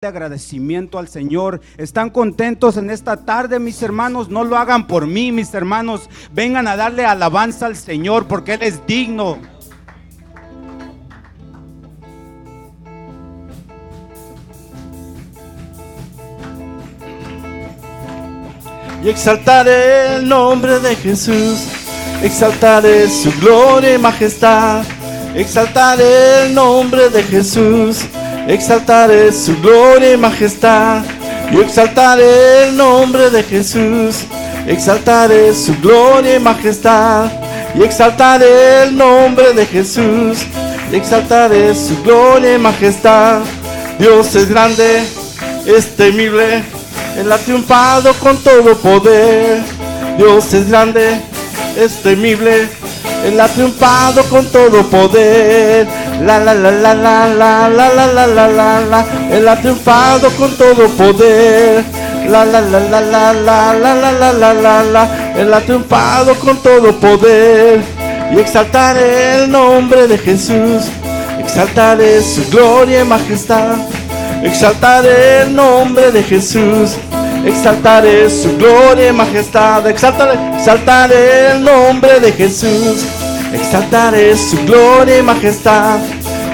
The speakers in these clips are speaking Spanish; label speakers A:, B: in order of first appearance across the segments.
A: de agradecimiento al Señor. ¿Están contentos en esta tarde, mis hermanos? No lo hagan por mí, mis hermanos. Vengan a darle alabanza al Señor porque Él es digno.
B: Y exaltaré el nombre de Jesús, exaltaré su gloria y majestad. Exaltaré el nombre de Jesús, exaltaré su gloria y majestad. Yo exaltaré el nombre de Jesús, exaltaré su gloria y majestad. Y exaltaré el nombre de Jesús, exaltaré su gloria y majestad. Dios es grande, es temible, Él ha triunfado con todo poder. Dios es grande, es temible, Él ha triunfado con todo poder. La la la la la la la la la la la la. Él ha triunfado con todo poder. La la la la la la la la la la la la. Él ha triunfado con todo poder. Y exaltaré el nombre de Jesús, exaltaré su gloria y majestad. Exaltaré el nombre de Jesús, exaltaré su gloria y majestad. Exaltaré el nombre de Jesús, exaltaré su gloria y majestad.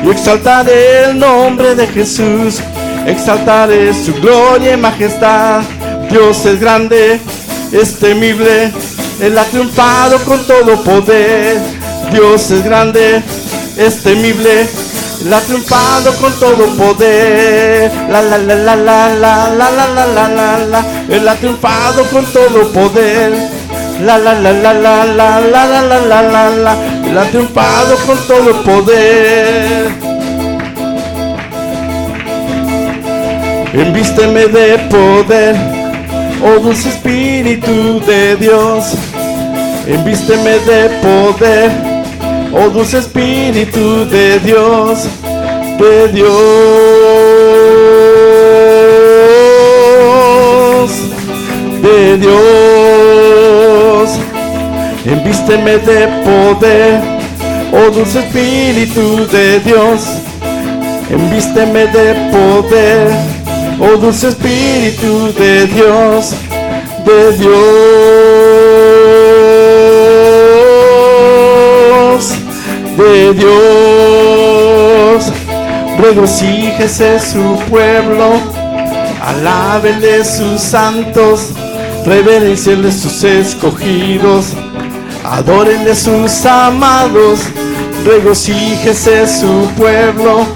B: Y exaltaré el nombre de Jesús, exaltaré su gloria y majestad. Dios es grande, es temible, Él ha triunfado con todo poder. Dios es grande, es temible, Él ha triunfado con todo poder. La la la la la la la la la la la la. Él ha triunfado con todo poder. La la la la la la la la la la la la. Él ha triunfado con todo poder. Envísteme de poder, oh dulce Espíritu de Dios. Envísteme de poder, oh dulce Espíritu de Dios, de Dios, de Dios. Envísteme de poder, oh dulce Espíritu de Dios. Envísteme de poder, oh dulce Espíritu de Dios, de Dios, de Dios. Regocíjese su pueblo, alábenle sus santos, reverencienle sus escogidos, adórenle sus amados. Regocíjese su pueblo,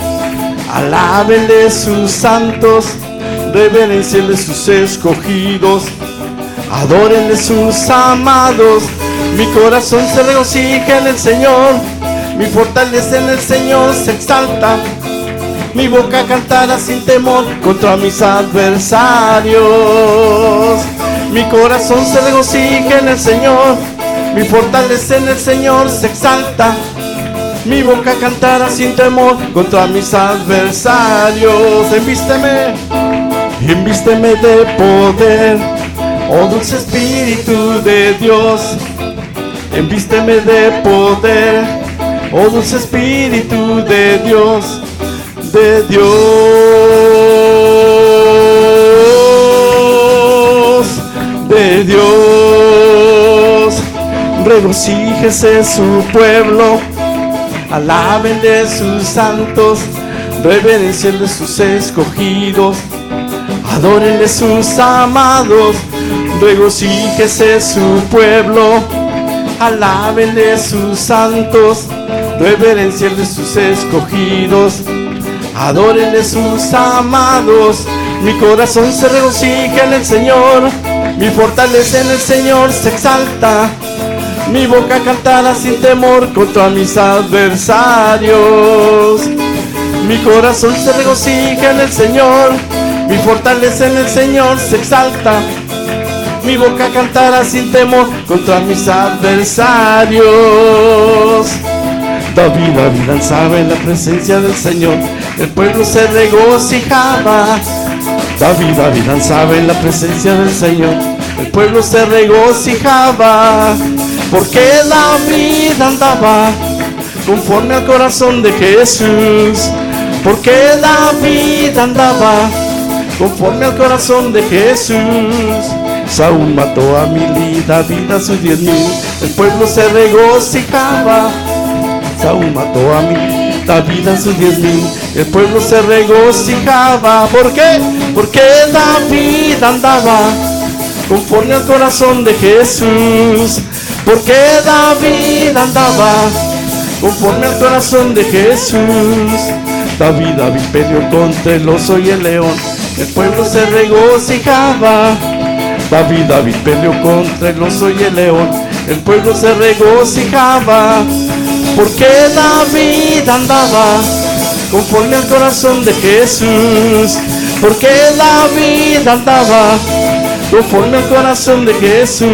B: alábenle sus santos, reverencienle sus escogidos, adórenle sus amados. Mi corazón se regocija en el Señor, mi fortaleza en el Señor se exalta. Mi boca cantará sin temor contra mis adversarios. Mi corazón se regocija en el Señor, mi fortaleza en el Señor se exalta. Mi boca cantará sin temor contra mis adversarios. Envísteme, envísteme de poder, oh dulce Espíritu de Dios. Envísteme de poder, oh dulce Espíritu de Dios, de Dios, de Dios. Regocíjese su pueblo, alábenle sus santos, reverencienle sus escogidos, adórenle sus amados. Regocíjese su pueblo, alábenle sus santos, reverencienle sus escogidos, adórenle sus amados. Mi corazón se regocija en el Señor, mi fortaleza en el Señor se exalta. Mi boca cantará sin temor contra mis adversarios. Mi corazón se regocija en el Señor, mi fortaleza en el Señor se exalta. Mi boca cantará sin temor contra mis adversarios. David danzaba en la presencia del Señor, el pueblo se regocijaba. David danzaba en la presencia del Señor, el pueblo se regocijaba. Porque David andaba conforme al corazón de Jesús. Porque David andaba conforme al corazón de Jesús. Saúl mató a 1000 y David a sus 10,000. El pueblo se regocijaba. Saúl mató a 1000, David a sus 10,000. El pueblo se regocijaba. ¿Por qué? Porque David andaba conforme al corazón de Jesús. Porque David andaba conforme al corazón de Jesús. David peleó contra el oso y el león. El pueblo se regocijaba. David peleó contra el oso y el león. El pueblo se regocijaba. Porque David andaba conforme al corazón de Jesús. Porque David andaba conforme al corazón de Jesús.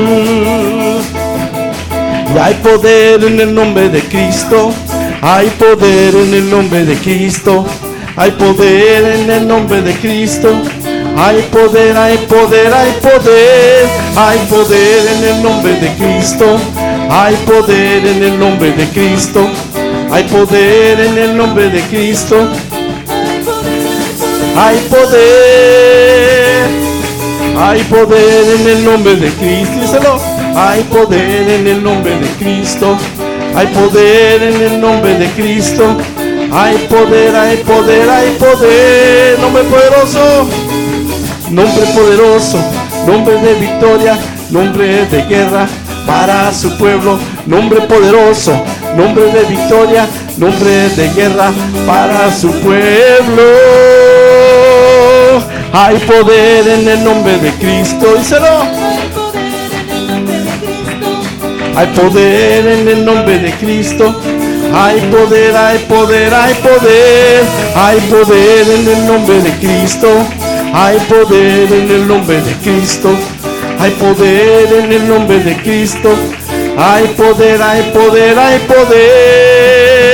B: Y hay poder en el nombre de Cristo. Hay poder en el nombre de Cristo. Hay poder en el nombre de Cristo. Hay poder, hay poder, hay poder. Hay poder en el nombre de Cristo. Hay poder en el nombre de Cristo. Hay poder en el nombre de Cristo. Hay poder. Hay poder en el nombre de Cristo. Díselo. Hay poder en el nombre de Cristo. Hay poder en el nombre de Cristo. Hay poder, hay poder, hay poder. Nombre poderoso. Nombre poderoso. Nombre de victoria. Nombre de guerra para su pueblo. Nombre poderoso. Nombre de victoria. Nombre de guerra para su pueblo. Hay poder en el nombre de Cristo. Díselo. Hay poder en el nombre de Cristo. Hay poder, hay poder, hay poder. Hay poder en el nombre de Cristo. Hay poder en el nombre de Cristo. Hay poder en el nombre de Cristo. Hay poder, hay poder, hay poder.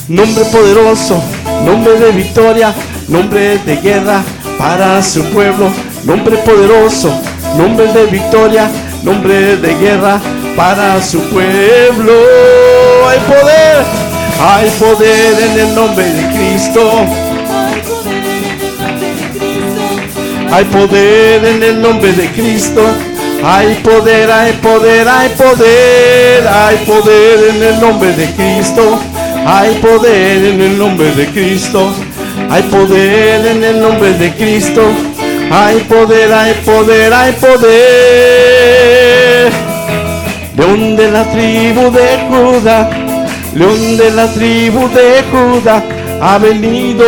B: Nombre poderoso, nombre de victoria, nombre de guerra para su pueblo. Nombre poderoso, nombre de victoria, nombre de guerra para su pueblo. Hay poder en el nombre de Cristo. Hay poder en el nombre de Cristo. Hay poder, hay poder, hay poder. Hay poder en el nombre de Cristo. Hay poder en el nombre de Cristo. Hay poder en el nombre de Cristo. Hay poder, hay poder, hay poder. León de la tribu de Judá, león de la tribu de Judá, ha venido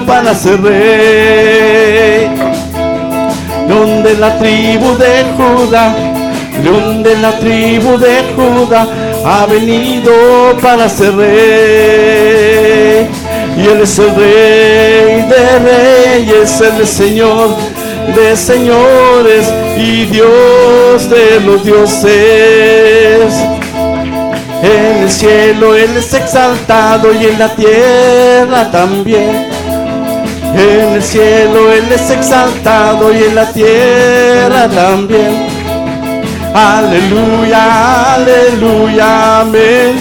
B: para ser rey. León de la tribu de Judá, león de la tribu de Judá, ha venido para ser rey. Y Él es el Rey de reyes, Él es Señor de señores y Dios de los dioses. En el cielo Él es exaltado y en la tierra también. En el cielo Él es exaltado y en la tierra también. Aleluya, aleluya, amén.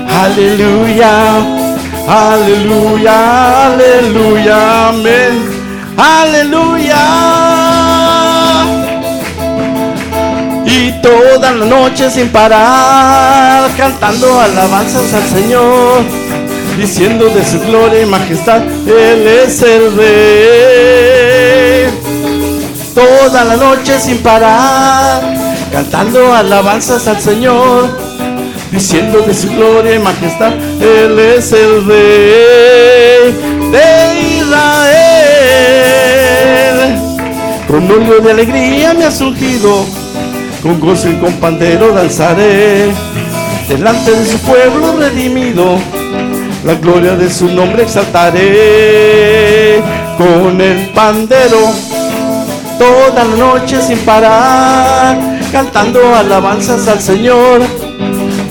B: Aleluya, aleluya, aleluya, amén. Aleluya. Y toda la noche sin parar, cantando alabanzas al Señor, diciendo de su gloria y majestad, Él es el Rey. Toda la noche sin parar, cantando alabanzas al Señor, diciendo de su gloria y majestad, Él es el Rey de Israel. Con óleo de alegría me has ungido, con gozo y con pandero danzaré, delante de su pueblo redimido, la gloria de su nombre exaltaré. Con el pandero, toda la noche sin parar, cantando alabanzas al Señor,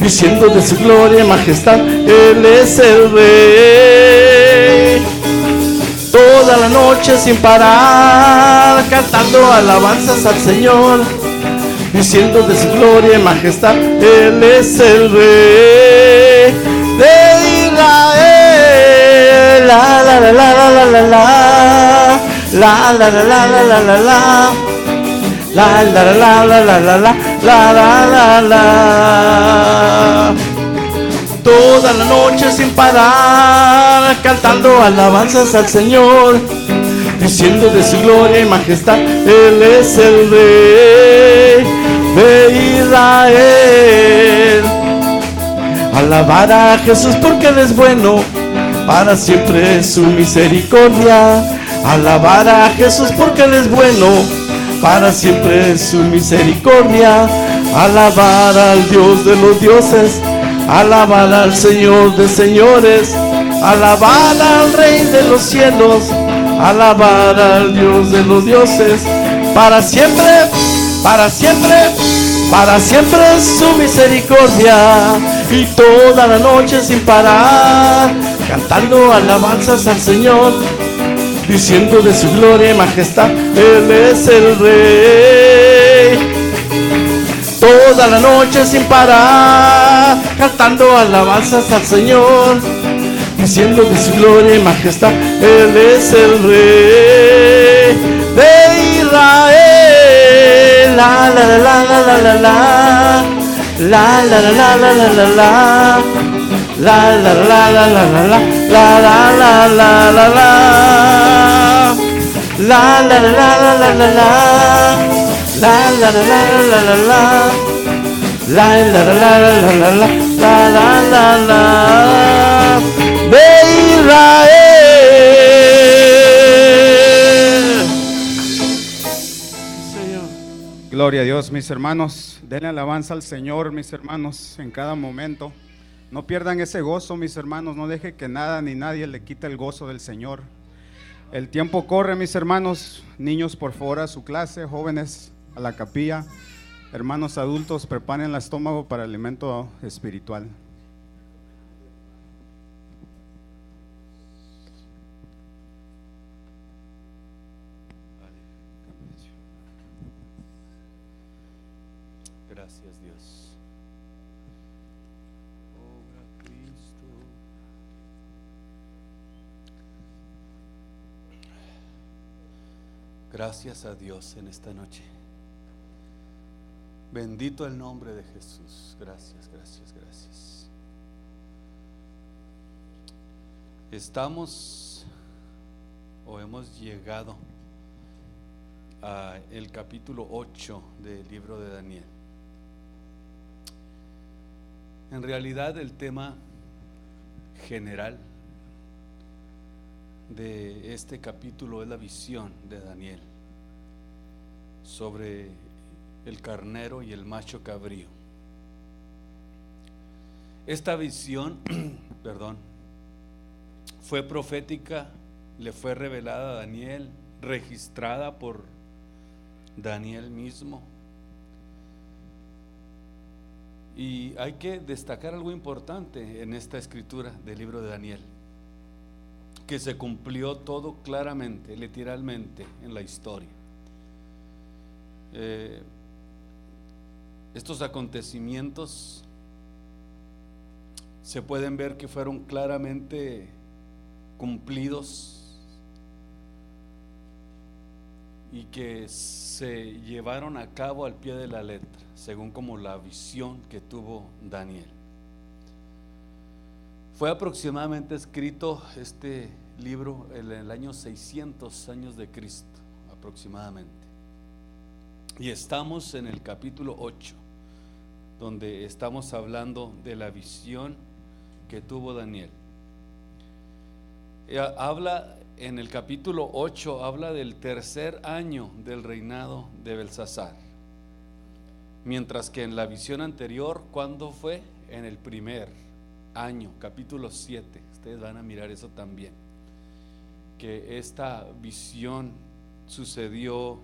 B: diciendo de su gloria y majestad, Él es el Rey. Toda la noche sin parar, cantando alabanzas al Señor, diciendo de su gloria y majestad, Él es el Rey de Israel. La la la la la la la la la la la la la la la la. La la la la la la la la la la la. Toda la noche sin parar, cantando alabanzas al Señor, diciendo de su gloria y majestad, Él es el Rey de Israel. Alabar a Jesús porque Él es bueno, para siempre es su misericordia. Alabar a Jesús porque Él es bueno, para siempre es su misericordia. Alabar al Dios de los dioses, alabar al Señor de señores, alabar al Rey de los cielos, alabar al Dios de los dioses. Para siempre, para siempre, para siempre es su misericordia. Y toda la noche sin parar, cantando alabanzas al Señor, diciendo de su gloria y majestad, Él es el Rey. Toda la noche sin parar, cantando alabanzas al Señor, diciendo de su gloria y majestad, Él es el Rey de Israel. La la la la la la la la. La la la la la la la la. La la la la la la la. La la la la la la. La la la la la la la. La la la la la la la. La la la la la la la. La la la la. De Israel. Señor.
A: Gloria a Dios, mis hermanos. Denle alabanza al Señor, mis hermanos, en cada momento. No pierdan ese gozo, mis hermanos. No deje que nada ni nadie le quite el gozo del Señor. El tiempo corre, mis hermanos. Niños, por favor, a su clase. Jóvenes, a la capilla. Hermanos adultos, preparen el estómago para el alimento espiritual.
C: Gracias, Dios. Obra Cristo. Gracias a Dios en esta noche. Bendito el nombre de Jesús. Gracias, gracias, gracias. Estamos o hemos llegado a el capítulo 8 del libro de Daniel. En realidad el tema general de este capítulo es la visión de Daniel sobre el carnero y el macho cabrío. Esta visión, fue profética, le fue revelada a Daniel, registrada por Daniel mismo. Y hay que destacar algo importante en esta escritura del libro de Daniel, que se cumplió todo claramente, literalmente en la historia. Estos acontecimientos se pueden ver que fueron claramente cumplidos y que se llevaron a cabo al pie de la letra, según como la visión que tuvo Daniel. Fue aproximadamente escrito este libro en el año 600 años de Cristo, aproximadamente. Y estamos en el capítulo 8, donde estamos hablando de la visión que tuvo Daniel. Habla en el capítulo 8, habla del tercer año del reinado de Belsasar, mientras que en la visión anterior, ¿cuándo fue? En el primer año, capítulo 7. Ustedes van a mirar eso también, que esta visión sucedió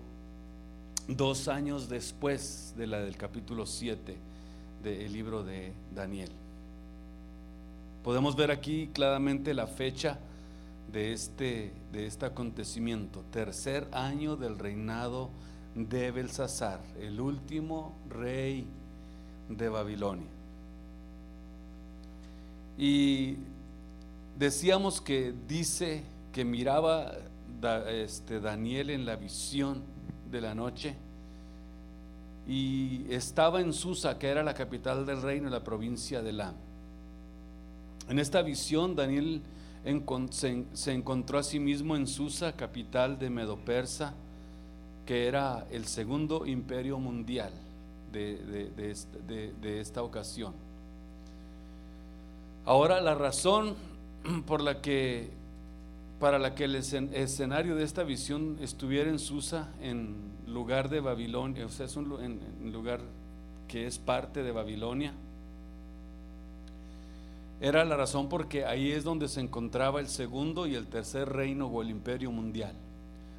C: 2 años después de la del capítulo 7 del libro de Daniel. Podemos ver aquí claramente la fecha de este acontecimiento, tercer año del reinado de Belsasar, el último rey de Babilonia. Y decíamos que dice que miraba Daniel en la visión de la noche, y estaba en Susa, que era la capital del reino de la provincia de Elam. En esta visión Daniel se encontró a sí mismo en Susa, capital de Medo-Persa, que era el segundo imperio mundial de esta ocasión. Ahora, la razón para la que el escenario de esta visión estuviera en Susa, en lugar de Babilonia, o sea, es un lugar que es parte de Babilonia, era la razón porque ahí es donde se encontraba el segundo y el tercer reino o el imperio mundial.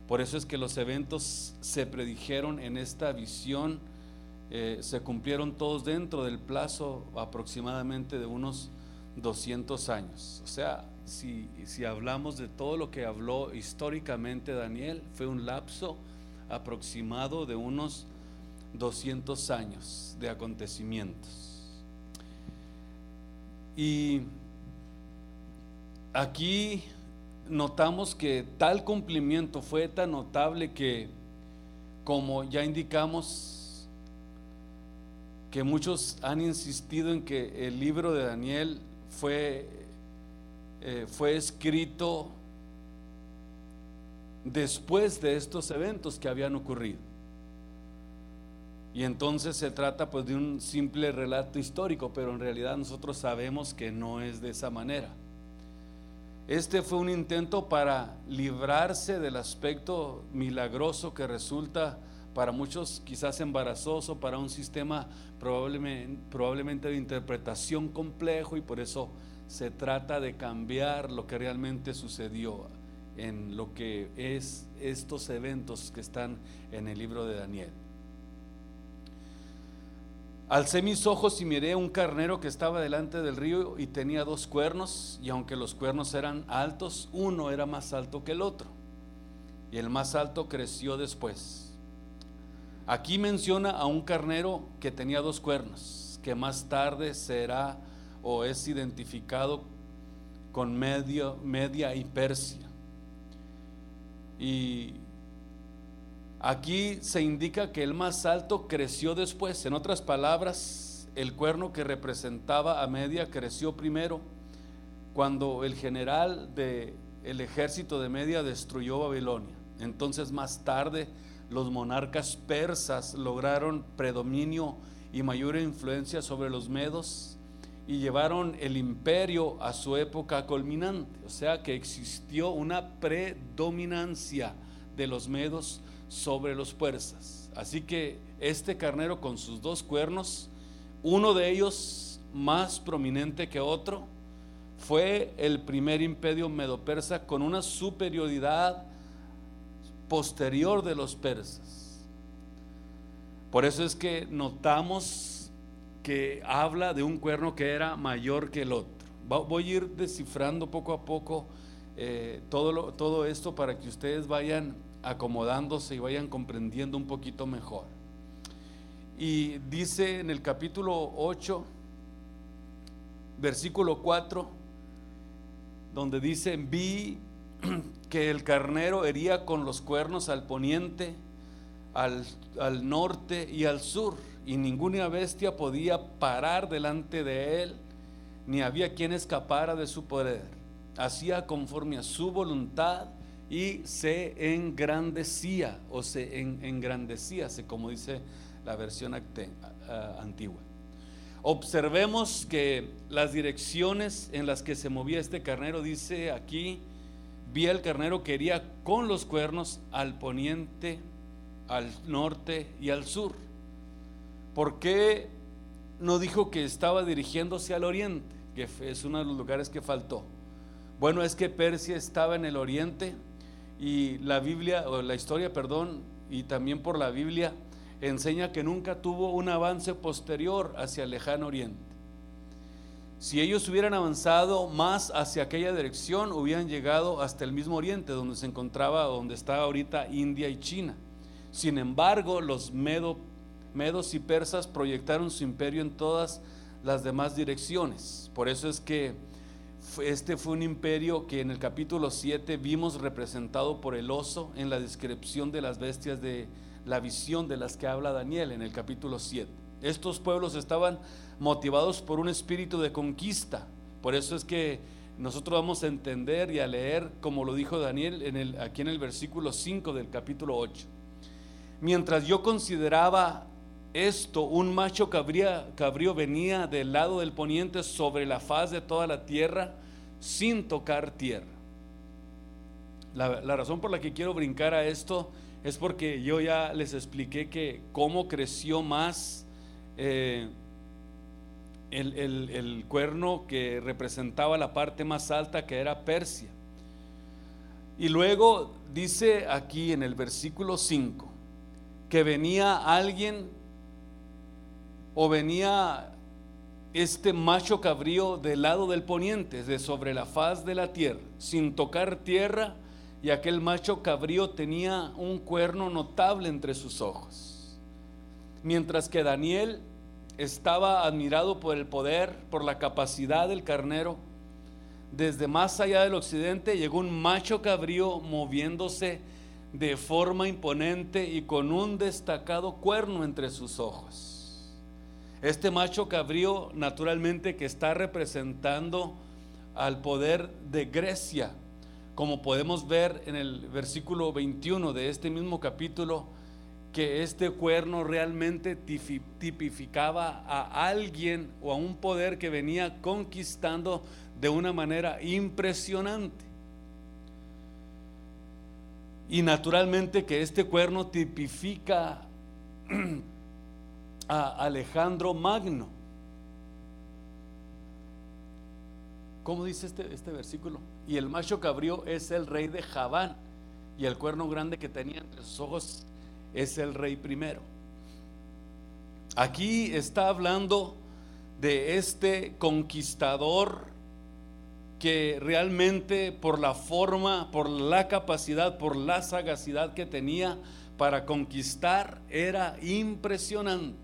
C: Por eso es que los eventos se predijeron en esta visión, se cumplieron todos dentro del plazo aproximadamente de unos 200 años. O sea, si hablamos de todo lo que habló históricamente Daniel, fue un lapso aproximado de unos 200 años de acontecimientos. Y aquí notamos que tal cumplimiento fue tan notable que, como ya indicamos, que muchos han insistido en que el libro de Daniel fue escrito después de estos eventos que habían ocurrido. Y entonces se trata pues de un simple relato histórico, pero en realidad nosotros sabemos que no es de esa manera. Este fue un intento para librarse del aspecto milagroso que resulta para muchos quizás embarazoso, para un sistema probablemente de interpretación complejo, y por eso se trata de cambiar lo que realmente sucedió en lo que es estos eventos que están en el libro de Daniel. Alcé mis ojos y miré un carnero que estaba delante del río y tenía 2 cuernos, y aunque los cuernos eran altos, uno era más alto que el otro, y el más alto creció después. Aquí menciona a un carnero que tenía 2 cuernos, que más tarde será o es identificado con Media y Persia. Y aquí se indica que el más alto creció después. En otras palabras, el cuerno que representaba a Media creció primero, cuando el general del ejército de Media destruyó Babilonia. Entonces, más tarde, los monarcas persas lograron predominio y mayor influencia sobre los medos y llevaron el imperio a su época culminante. O sea que existió una predominancia de los medos sobre los persas. Así que este carnero con sus 2 cuernos, uno de ellos más prominente que otro, fue el primer imperio medo-persa con una superioridad posterior de los persas. Por eso es que notamos que habla de un cuerno que era mayor que el otro. Voy a ir descifrando poco a poco todo esto para que ustedes vayan acomodándose y vayan comprendiendo un poquito mejor. Y dice en el capítulo 8, versículo 4, donde dice: vi que el carnero hería con los cuernos al poniente, al norte y al sur, y ninguna bestia podía parar delante de él, ni había quien escapara de su poder. Hacía conforme a su voluntad y se engrandecía, o se engrandecíase, como dice la versión antigua. Observemos que las direcciones en las que se movía este carnero, dice aquí: vi al carnero que hería con los cuernos al poniente, al norte y al sur. ¿Por qué no dijo que estaba dirigiéndose al oriente? Que es uno de los lugares que faltó. Bueno, es que Persia estaba en el oriente, y la Biblia, o la historia, perdón, y también por la Biblia, enseña que nunca tuvo un avance posterior hacia el lejano oriente. Si ellos hubieran avanzado más hacia aquella dirección, hubieran llegado hasta el mismo oriente, donde se encontraba, donde está ahorita India y China. Sin embargo, los medos y persas proyectaron su imperio en todas las demás direcciones. Por eso es que Este fue un imperio que en el capítulo 7 vimos representado por el oso en la descripción de las bestias de la visión de las que habla Daniel en el capítulo 7. Estos pueblos estaban motivados por un espíritu de conquista. Por eso es que nosotros vamos a entender y a leer como lo dijo Daniel aquí en el versículo 5 del capítulo 8. Mientras yo consideraba esto, un macho cabrío venía del lado del poniente sobre la faz de toda la tierra sin tocar tierra. La razón por la que quiero brincar a esto es porque yo ya les expliqué que cómo creció más el cuerno que representaba la parte más alta, que era Persia. Y luego dice aquí en el versículo 5 que venía alguien, o venía este macho cabrío del lado del poniente, de sobre la faz de la tierra, sin tocar tierra, y aquel macho cabrío tenía un cuerno notable entre sus ojos. Mientras que Daniel estaba admirado por el poder, por la capacidad del carnero, desde más allá del occidente llegó un macho cabrío moviéndose de forma imponente y con un destacado cuerno entre sus ojos. Este macho cabrío, naturalmente, que está representando al poder de Grecia, como podemos ver en el versículo 21 de este mismo capítulo, que este cuerno realmente tipificaba a alguien o a un poder que venía conquistando de una manera impresionante. Y naturalmente que este cuerno tipifica a Alejandro Magno. ¿Cómo dice este versículo? Y el macho cabrío es el rey de Javán, y el cuerno grande que tenía entre sus ojos es el rey primero. Aquí está hablando de este conquistador que realmente por la forma, por la capacidad, por la sagacidad que tenía para conquistar era impresionante.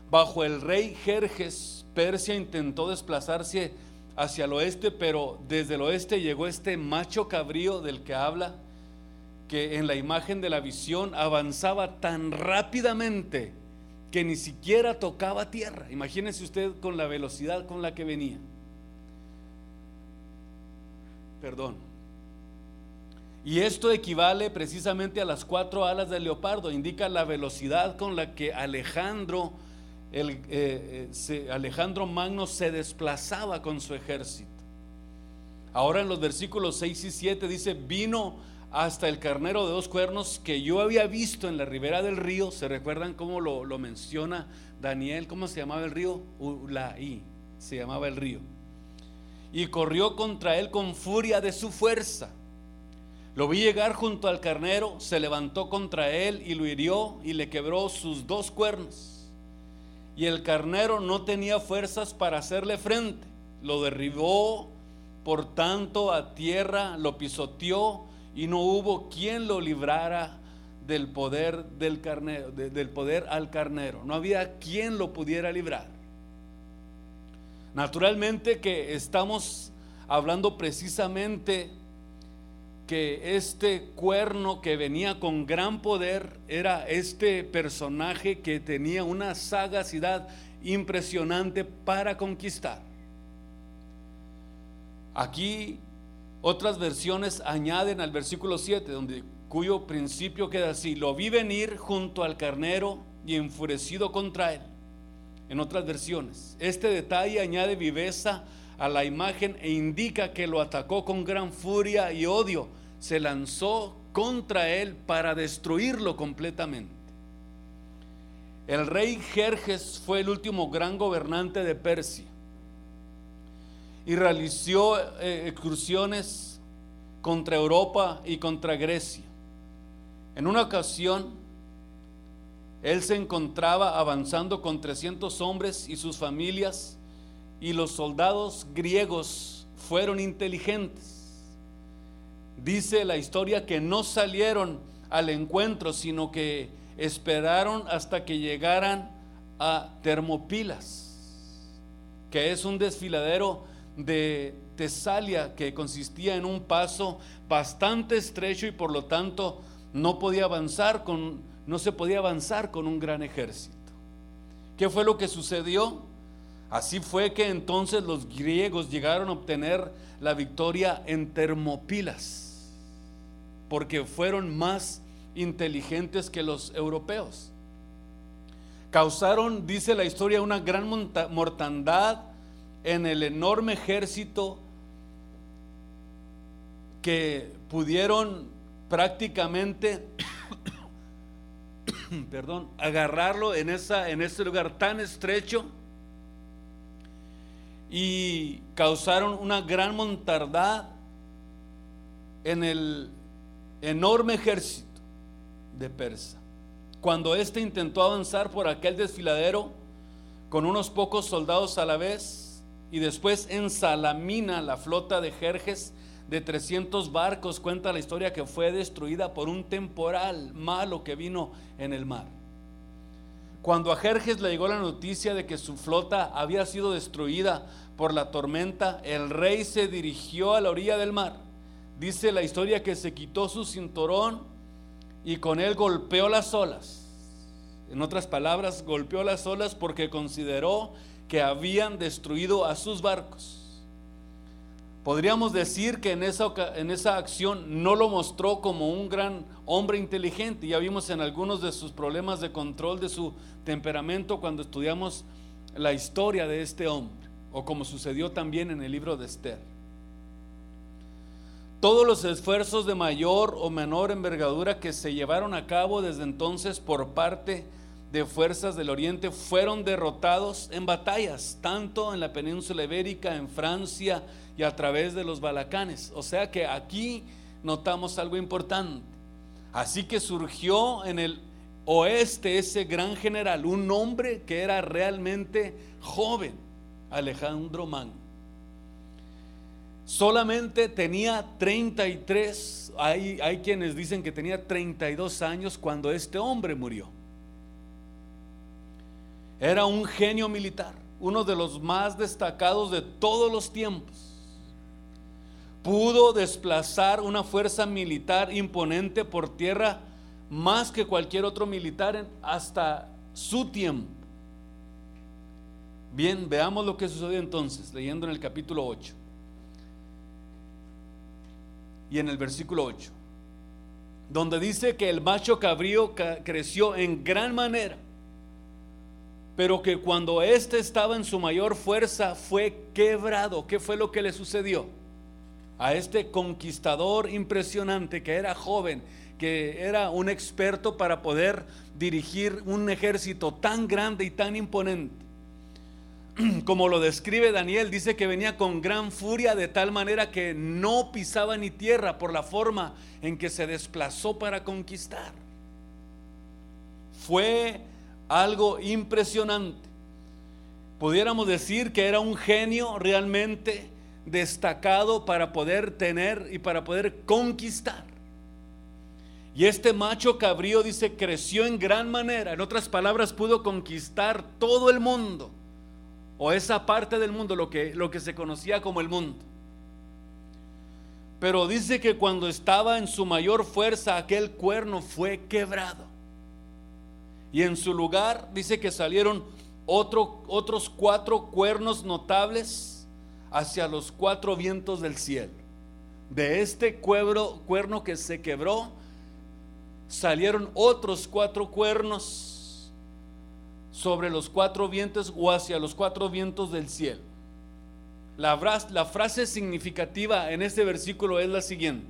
C: Bajo el rey Jerjes, Persia intentó desplazarse hacia el oeste, pero desde el oeste llegó este macho cabrío del que habla, que en la imagen de la visión avanzaba tan rápidamente que ni siquiera tocaba tierra. Imagínese usted con la velocidad con la que venía. Y esto equivale precisamente a las 4 alas del leopardo. Indica la velocidad con la que Alejandro Magno se desplazaba con su ejército. Ahora en los versículos 6 y 7 dice: vino hasta el carnero de 2 cuernos que yo había visto en la ribera del río. ¿Se recuerdan cómo lo menciona Daniel? ¿Cómo se llamaba el río? Ulaí se llamaba el río. Y corrió contra él con furia de su fuerza. Lo vi llegar junto al carnero, se levantó contra él y lo hirió y le quebró sus 2 cuernos. Y el carnero no tenía fuerzas para hacerle frente. Lo derribó, por tanto, a tierra, lo pisoteó, y no hubo quien lo librara del poder del carnero, del poder al carnero. No había quien lo pudiera librar. Naturalmente que estamos hablando precisamente que este cuerno que venía con gran poder era este personaje que tenía una sagacidad impresionante para conquistar. Aquí otras versiones añaden al versículo 7, cuyo principio queda así: lo vi venir junto al carnero y enfurecido contra él. En otras versiones, este detalle añade viveza a la imagen e indica que lo atacó con gran furia y odio. Se lanzó contra él para destruirlo completamente. El rey Jerjes fue el último gran gobernante de Persia y realizó excursiones contra Europa y contra Grecia. En una ocasión, él se encontraba avanzando con 300 hombres y sus familias, y los soldados griegos fueron inteligentes. Dice la historia que no salieron al encuentro, sino que esperaron hasta que llegaran a Termópilas, que es un desfiladero de Tesalia, que consistía en un paso bastante estrecho y por lo tanto no se podía avanzar con un gran ejército. ¿Qué fue lo que sucedió? Así fue que entonces los griegos llegaron a obtener la victoria en Termópilas, porque fueron más inteligentes que los europeos. Causaron, dice la historia, una gran mortandad en el enorme ejército, que pudieron prácticamente agarrarlo en ese lugar tan estrecho, y causaron una gran mortandad en el enorme ejército de Persa. Cuando éste intentó avanzar por aquel desfiladero con unos pocos soldados a la vez, y después en Salamina la flota de Jerjes de 300 barcos, cuenta la historia que fue destruida por un temporal malo que vino en el mar. Cuando a Jerjes le llegó la noticia de que su flota había sido destruida por la tormenta, el rey se dirigió a la orilla del mar. Dice la historia que se quitó su cinturón y con él golpeó las olas. En otras palabras, golpeó las olas porque consideró que habían destruido a sus barcos. Podríamos decir que en esa acción no lo mostró como un gran hombre inteligente. Ya vimos en algunos de sus problemas de control de su temperamento cuando estudiamos la historia de este hombre, o como sucedió también en el libro de Esther. Todos los esfuerzos de mayor o menor envergadura que se llevaron a cabo desde entonces por parte de fuerzas del Oriente fueron derrotados en batallas, tanto en la península ibérica, en Francia y a través de los Balacanes. O sea que aquí notamos algo importante. Así que surgió en el oeste ese gran general, un hombre que era realmente joven, Alejandro Magno. Solamente tenía 33, hay quienes dicen que tenía 32 años cuando este hombre murió. Era un genio militar, uno de los más destacados de todos los tiempos. Pudo desplazar una fuerza militar imponente por tierra más que cualquier otro militar hasta su tiempo. Bien, veamos lo que sucedió entonces, leyendo en el capítulo 8 y en el versículo 8, donde dice que el macho cabrío creció en gran manera, pero que cuando éste estaba en su mayor fuerza fue quebrado. ¿Qué fue lo que le sucedió a este conquistador impresionante, que era joven, que era un experto para poder dirigir un ejército tan grande y tan imponente? Como lo describe Daniel, dice que venía con gran furia, de tal manera que no pisaba ni tierra por la forma en que se desplazó para conquistar. Fue algo impresionante. Pudiéramos decir que era un genio realmente destacado para poder tener y para poder conquistar. Y este macho cabrío, dice, creció en gran manera. En otras palabras, pudo conquistar todo el mundo, o esa parte del mundo, lo que se conocía como el mundo. Pero dice que cuando estaba en su mayor fuerza, aquel cuerno fue quebrado, y en su lugar dice que salieron otros 4 cuernos notables hacia los 4 vientos del cielo. De este cuerno que se quebró, salieron otros 4 cuernos sobre los 4 vientos, o hacia los 4 vientos del cielo. La frase significativa en este versículo es la siguiente: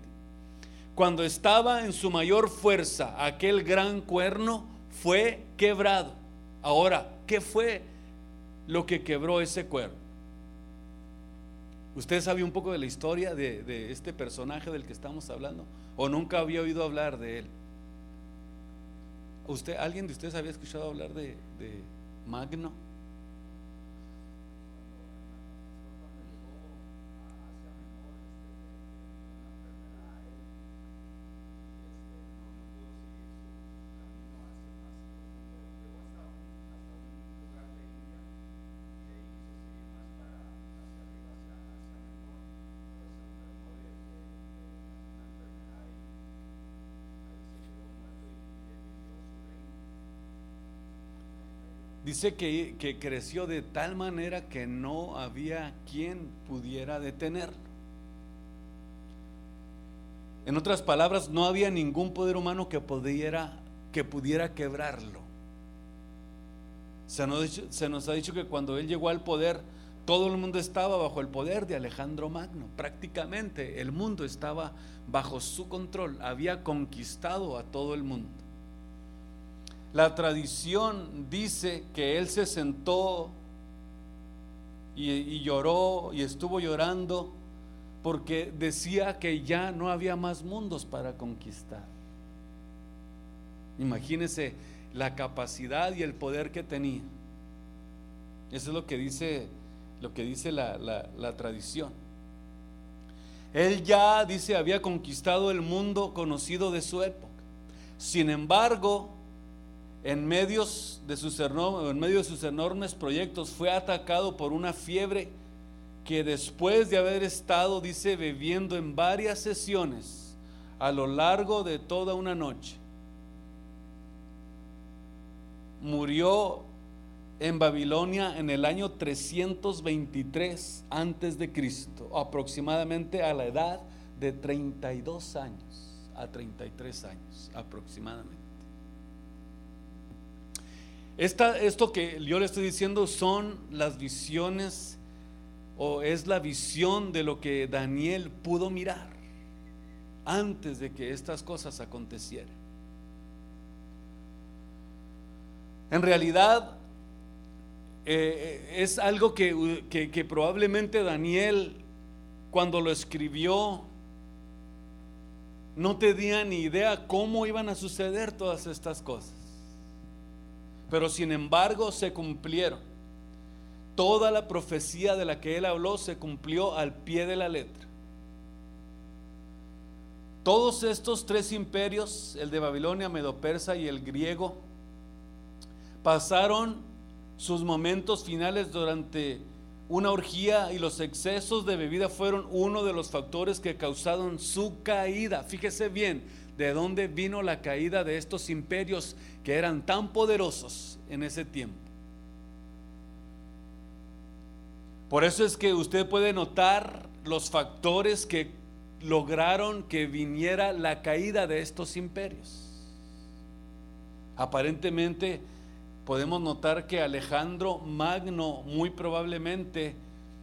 C: cuando estaba en su mayor fuerza, aquel gran cuerno fue quebrado. Ahora, ¿qué fue lo que quebró ese cuerno? ¿Usted sabe un poco de la historia de este personaje del que estamos hablando? ¿O nunca había oído hablar de él? ¿Alguien de ustedes había escuchado hablar de Magno? dice que creció de tal manera que no había quien pudiera detenerlo. En otras palabras, no había ningún poder humano que pudiera quebrarlo. Se nos ha dicho que cuando él llegó al poder, todo el mundo estaba bajo el poder de Alejandro Magno. Prácticamente el mundo estaba bajo su control. Había conquistado a todo el mundo. La tradición dice que él se sentó y lloró y estuvo llorando porque decía que ya no había más mundos para conquistar. Imagínense la capacidad y el poder que tenía. Eso es lo que dice la tradición. Él ya, dice, había conquistado el mundo conocido de su época. Sin embargo, en medio de sus enormes proyectos, fue atacado por una fiebre que, después de haber estado, dice, bebiendo en varias sesiones a lo largo de toda una noche, murió en Babilonia en el año 323 antes de Cristo, aproximadamente a la edad de 32 años a 33 años aproximadamente. Esto que yo le estoy diciendo son las visiones, o es la visión de lo que Daniel pudo mirar antes de que estas cosas acontecieran. En realidad es algo que probablemente Daniel, cuando lo escribió, no tenía ni idea cómo iban a suceder todas estas cosas. Pero sin embargo se cumplieron. Toda la profecía de la que él habló se cumplió al pie de la letra. Todos estos tres imperios, el de Babilonia, Medo-Persa y el griego, pasaron sus momentos finales durante una orgía, y los excesos de bebida fueron uno de los factores que causaron su caída. Fíjese bien de dónde vino la caída de estos imperios que eran tan poderosos en ese tiempo. Por eso es que usted puede notar los factores que lograron que viniera la caída de estos imperios. Aparentemente podemos notar que Alejandro Magno muy probablemente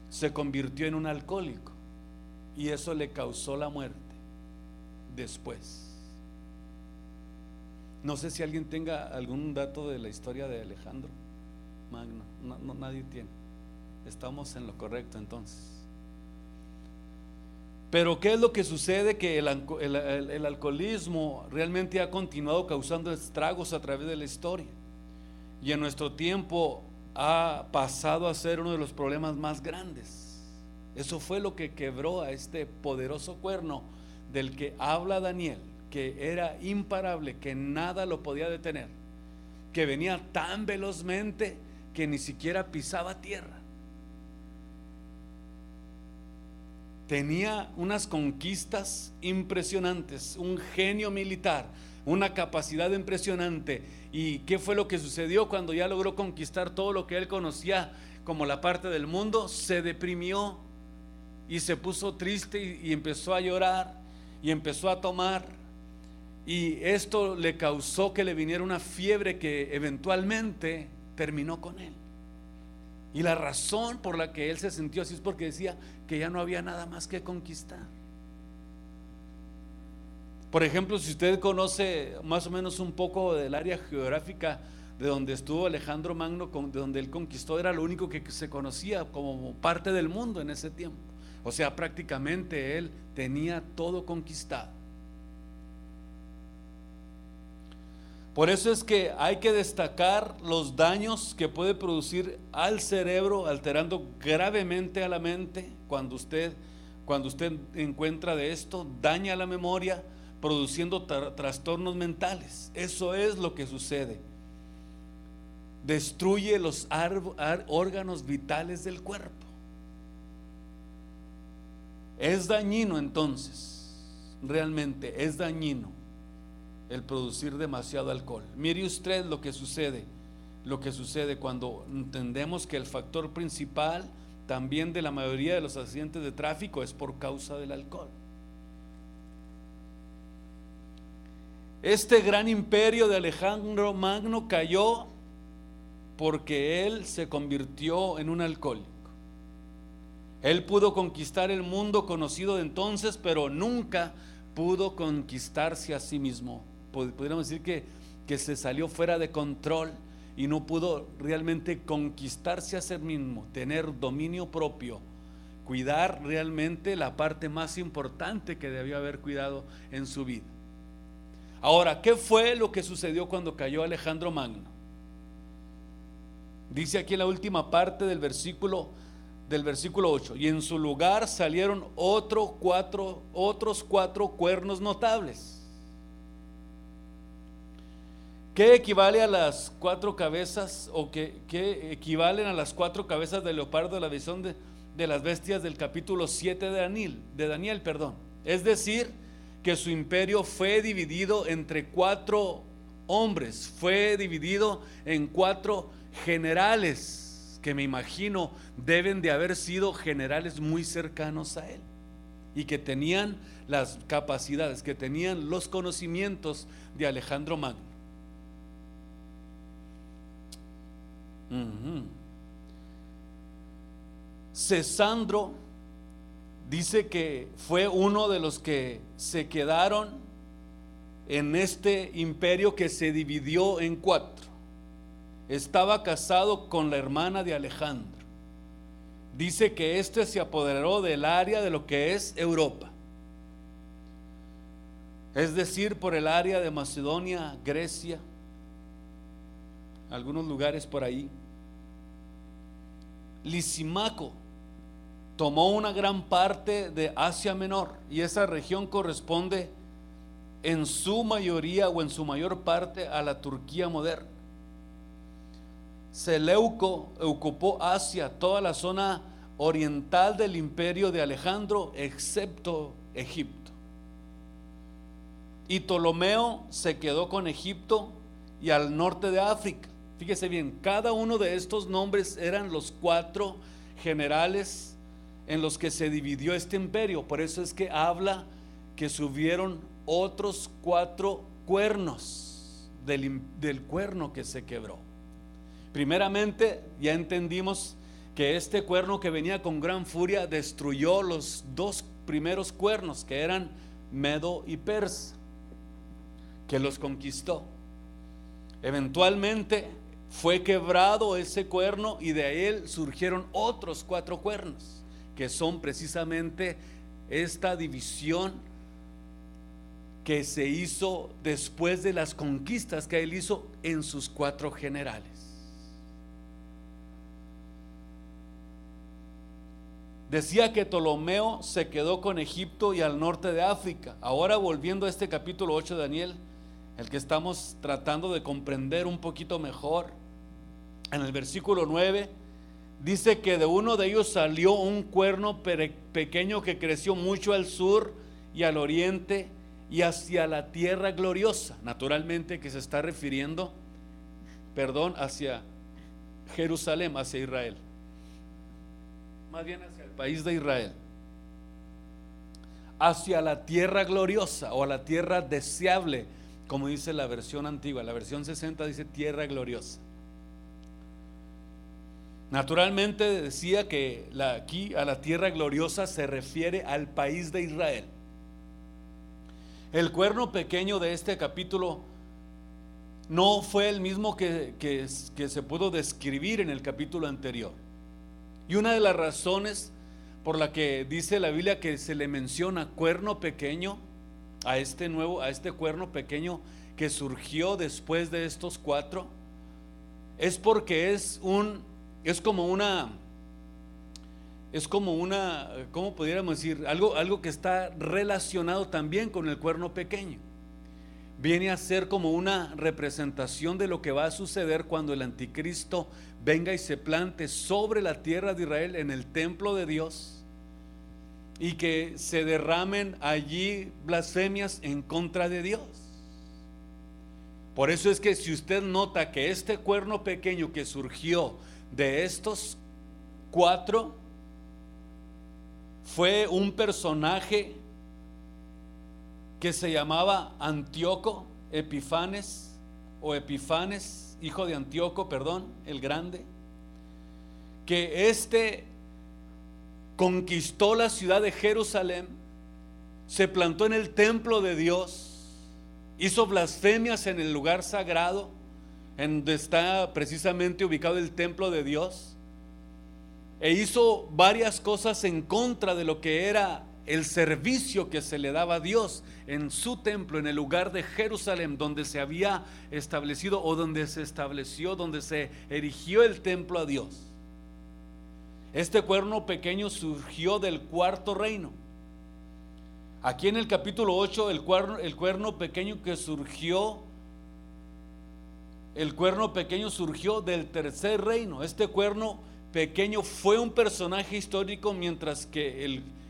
C: se convirtió en un alcohólico, y eso le causó la muerte después. No sé si alguien tenga algún dato de la historia de Alejandro Magno. No, nadie tiene. Estamos en lo correcto entonces. Pero ¿qué es lo que sucede? Que el alcoholismo realmente ha continuado causando estragos a través de la historia, y en nuestro tiempo ha pasado a ser uno de los problemas más grandes. Eso fue lo que quebró a este poderoso cuerno del que habla Daniel, que era imparable, que nada lo podía detener, que venía tan velozmente que ni siquiera pisaba tierra. Tenía unas conquistas impresionantes, un genio militar, una capacidad impresionante. ¿Y qué fue lo que sucedió cuando ya logró conquistar todo lo que él conocía como la parte del mundo? Se deprimió y se puso triste y empezó a llorar y empezó a tomar, y esto le causó que le viniera una fiebre que eventualmente terminó con él. Y la razón por la que él se sintió así es porque decía que ya no había nada más que conquistar. Por ejemplo, si usted conoce más o menos un poco del área geográfica de donde estuvo Alejandro Magno, de donde él conquistó, era lo único que se conocía como parte del mundo en ese tiempo. O sea, prácticamente él tenía todo conquistado. Por eso es que hay que destacar los daños que puede producir al cerebro, alterando gravemente a la mente. Cuando usted encuentra de esto, daña la memoria, produciendo trastornos mentales. Eso es lo que sucede. Destruye los órganos vitales del cuerpo. Es dañino entonces, realmente es dañino el producir demasiado alcohol. Mire usted lo que sucede lo que sucede cuando entendemos que el factor principal también de la mayoría de los accidentes de tráfico es por causa del alcohol. Este gran imperio de Alejandro Magno cayó porque él se convirtió en un alcohólico. Él pudo conquistar el mundo conocido de entonces, pero nunca pudo conquistarse a sí mismo. Podríamos decir que se salió fuera de control y no pudo realmente conquistarse a sí mismo, tener dominio propio, cuidar realmente la parte más importante que debió haber cuidado en su vida. Ahora, ¿qué fue lo que sucedió cuando cayó Alejandro Magno? Dice aquí en la última parte del versículo 8: y en su lugar salieron otros cuatro cuernos notables. ¿Qué equivale a las 4 cabezas, o qué equivalen a las 4 cabezas del leopardo de la visión de las bestias del capítulo 7 de Daniel? Es decir, que su imperio fue dividido entre 4 hombres, fue dividido en 4 generales, que me imagino deben de haber sido generales muy cercanos a él y que tenían las capacidades, que tenían los conocimientos de Alejandro Magno. Cesandro dice que fue uno de los que se quedaron en este imperio que se dividió en 4. Estaba casado con la hermana de Alejandro. Dice que este se apoderó del área de lo que es Europa, es decir, por el área de Macedonia, Grecia, algunos lugares por ahí. Lisimaco tomó una gran parte de Asia Menor, y esa región corresponde en su mayoría o en su mayor parte a la Turquía moderna. Seleuco ocupó Asia, toda la zona oriental del imperio de Alejandro, excepto Egipto. Y Ptolomeo se quedó con Egipto y al norte de África. Fíjese bien, cada uno de estos nombres eran los 4 generales en los que se dividió este imperio. Por eso es que habla que subieron otros 4 cuernos del cuerno que se quebró. Primeramente, ya entendimos que este cuerno que venía con gran furia destruyó los 2 primeros cuernos, que eran Medo y Persa, que los conquistó. Eventualmente fue quebrado ese cuerno y de él surgieron otros 4 cuernos, que son precisamente esta división que se hizo después de las conquistas que él hizo en sus 4 generales. Decía que Ptolomeo se quedó con Egipto y al norte de África. Ahora, volviendo a este capítulo 8 de Daniel, el que estamos tratando de comprender un poquito mejor, en el versículo 9 dice que de uno de ellos salió un cuerno pequeño que creció mucho al sur y al oriente y hacia la tierra gloriosa. Naturalmente que se está refiriendo, hacia Jerusalén, hacia Israel, más bien hacia el país de Israel, hacia la tierra gloriosa o a la tierra deseable, como dice la versión antigua. La versión 60 dice tierra gloriosa. Naturalmente decía que aquí a la tierra gloriosa se refiere al país de Israel. El cuerno pequeño de este capítulo no fue el mismo que se pudo describir en el capítulo anterior. Y una de las razones por la que dice la Biblia que se le menciona cuerno pequeño a este cuerno pequeño que surgió después de estos 4, es porque es como una, ¿cómo pudiéramos decir? Algo que está relacionado también con el cuerno pequeño. Viene a ser como una representación de lo que va a suceder cuando el anticristo venga y se plante sobre la tierra de Israel, en el templo de Dios, y que se derramen allí blasfemias en contra de Dios. Por eso es que si usted nota que este cuerno pequeño que surgió de estos 4 fue un personaje que se llamaba Antíoco Epifanes, hijo de Antíoco, el Grande, que conquistó la ciudad de Jerusalén, se plantó en el templo de Dios, hizo blasfemias en el lugar sagrado, en donde está precisamente ubicado el templo de Dios, e hizo varias cosas en contra de lo que era el servicio que se le daba a Dios en su templo, en el lugar de Jerusalén, donde se había establecido, o donde se estableció, donde se erigió el templo a Dios. Este cuerno pequeño surgió del 4.º reino. Aquí en el capítulo 8, el cuerno pequeño surgió del 3.er reino. Este cuerno pequeño fue un personaje histórico, mientras que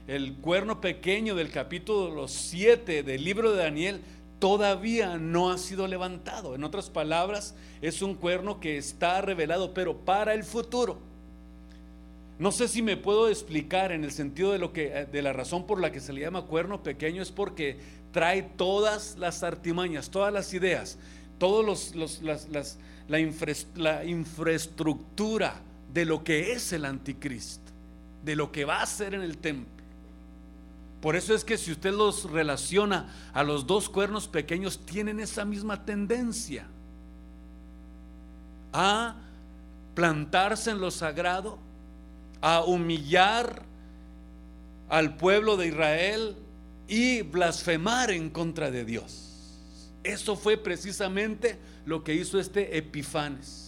C: el cuerno pequeño del capítulo 7 del libro de Daniel todavía no ha sido levantado. En otras palabras, es un cuerno que está revelado, pero para el futuro. No sé si me puedo explicar en el sentido de la razón por la que se le llama cuerno pequeño. Es porque trae todas las artimañas, todas las ideas, la infraestructura de lo que es el anticristo, de lo que va a ser en el templo. Por eso es que si usted los relaciona a los 2 cuernos pequeños, tienen esa misma tendencia a plantarse en lo sagrado, a humillar al pueblo de Israel y blasfemar en contra de Dios. Eso fue precisamente lo que hizo este Epifanes.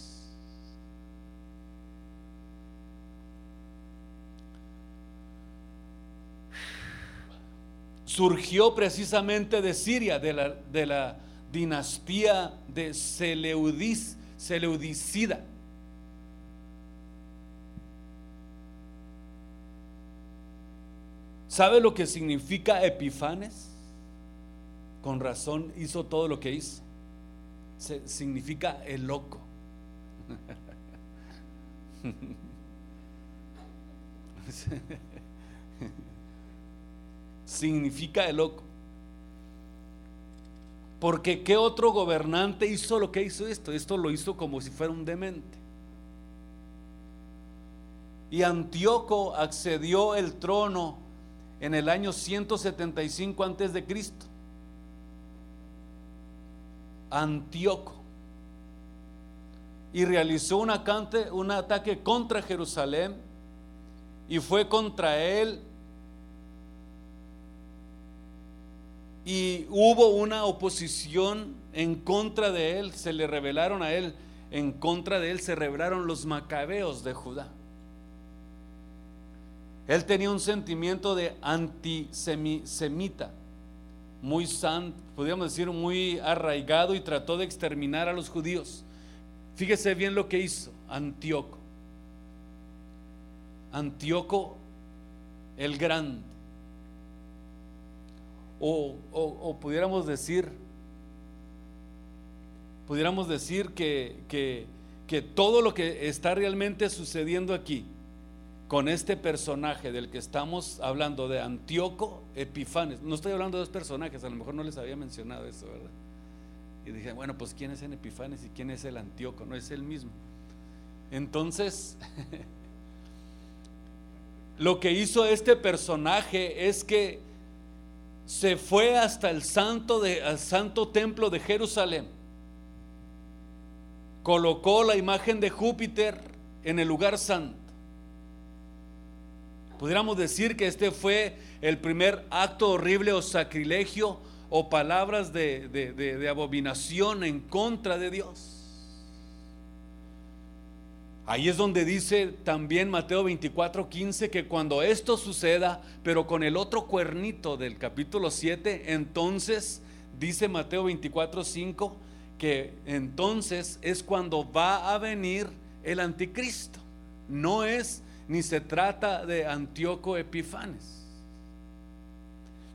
C: Surgió precisamente de Siria, de la dinastía de Seleudicida. ¿Sabe lo que significa Epifanes? Con razón hizo todo lo que hizo. Significa el loco. Significa el loco. Porque ¿qué otro gobernante hizo lo que hizo esto? Esto lo hizo como si fuera un demente. Y Antíoco accedió el trono en el año 175 antes de Cristo. Antíoco. Y realizó un ataque contra Jerusalén, y fue contra él, y hubo una oposición en contra de él. Se le rebelaron a él, en contra de él se rebelaron los macabeos de Judá. Él tenía un sentimiento de antisemita, muy santo, podríamos decir muy arraigado, y trató de exterminar a los judíos. Fíjese bien lo que hizo Antíoco. Antíoco el Grande. O pudiéramos decir que todo lo que está realmente sucediendo aquí con este personaje del que estamos hablando, de Antíoco Epifanes. No estoy hablando de 2 personajes, a lo mejor no les había mencionado eso, ¿verdad? Y dije, bueno, pues ¿quién es el Epifanes y quién es el Antíoco? No es el mismo. Entonces lo que hizo este personaje es que se fue hasta al santo templo de Jerusalén, colocó la imagen de Júpiter en el lugar santo. Pudiéramos decir que este fue el primer acto horrible o sacrilegio o palabras de abominación en contra de Dios. Ahí es donde dice también Mateo 24:15 que cuando esto suceda, pero con el otro cuernito del capítulo 7, entonces dice Mateo 24:5 que entonces es cuando va a venir el anticristo. Ni se trata de Antíoco Epifanes.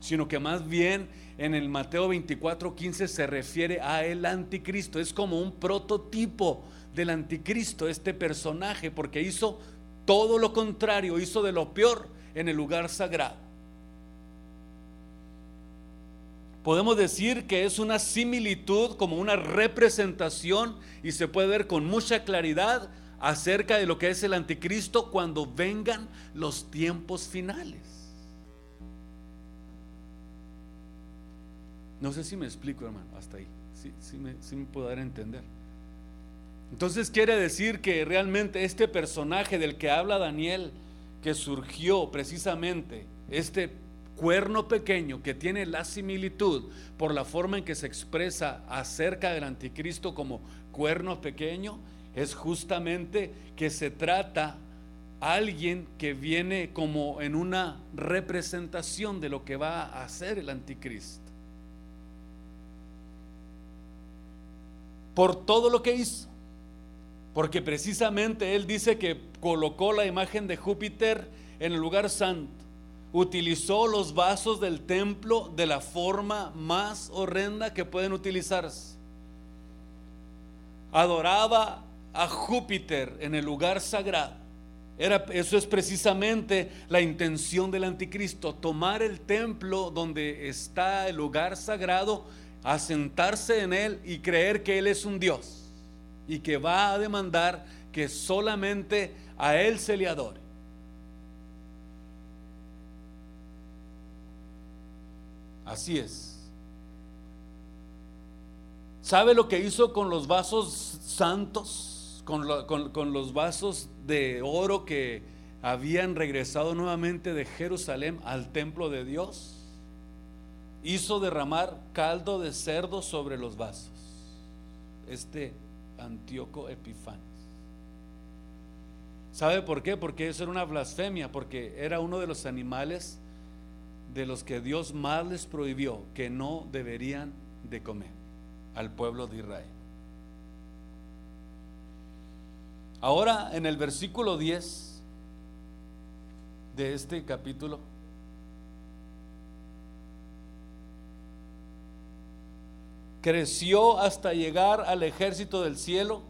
C: sino que más bien en el Mateo 24:15 se refiere a el anticristo. Es como un prototipo del anticristo este personaje, porque hizo todo lo contrario, hizo de lo peor en el lugar sagrado. Podemos decir que es una similitud, como una representación, y se puede ver con mucha claridad acerca de lo que es el anticristo cuando vengan los tiempos finales. No sé si me explico, hermano, hasta ahí. Sí me puedo dar a entender. Entonces quiere decir que realmente este personaje del que habla Daniel, que surgió precisamente, este cuerno pequeño que tiene la similitud por la forma en que se expresa acerca del anticristo como cuerno pequeño, es justamente que se trata alguien que viene como en una representación de lo que va a hacer el anticristo, por todo lo que hizo. Porque precisamente él dice que colocó la imagen de Júpiter en el lugar santo, utilizó los vasos del templo de la forma más horrenda que pueden utilizarse, adoraba a Júpiter en el lugar sagrado. Eso es precisamente la intención del anticristo: tomar el templo donde está el lugar sagrado, asentarse en él y creer que él es un Dios y que va a demandar que solamente a él se le adore. Así es. ¿Sabe lo que hizo con los vasos santos? Con los vasos de oro que habían regresado nuevamente de Jerusalén al templo de Dios. Hizo derramar caldo de cerdo sobre los vasos. Antíoco Epifanes. ¿Sabe por qué? Porque eso era una blasfemia, porque era uno de los animales de los que Dios más les prohibió que no deberían de comer al pueblo de Israel. Ahora en el versículo 10 de este capítulo, creció hasta llegar al ejército del cielo,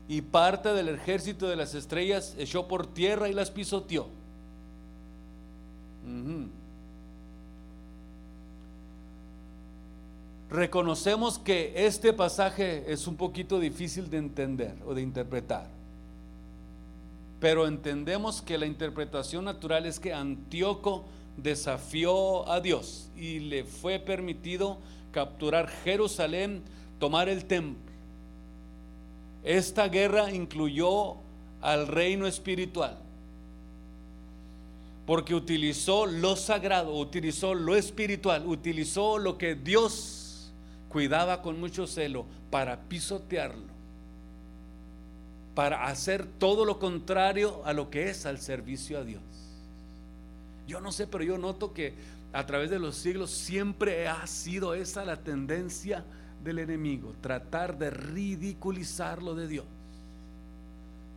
C: y parte del ejército de las estrellas echó por tierra y las pisoteó. Reconocemos que este pasaje es un poquito difícil de entender o de interpretar, pero entendemos que la interpretación natural es que Antíoco desafió a Dios y le fue permitido capturar Jerusalén, tomar el templo. Esta guerra incluyó al reino espiritual, porque utilizó lo sagrado, utilizó lo espiritual, utilizó lo que Dios cuidaba con mucho celo para pisotearlo, para hacer todo lo contrario a lo que es al servicio a Dios. Yo no sé, pero yo noto que a través de los siglos siempre ha sido esa la tendencia del enemigo: tratar de ridiculizar lo de Dios,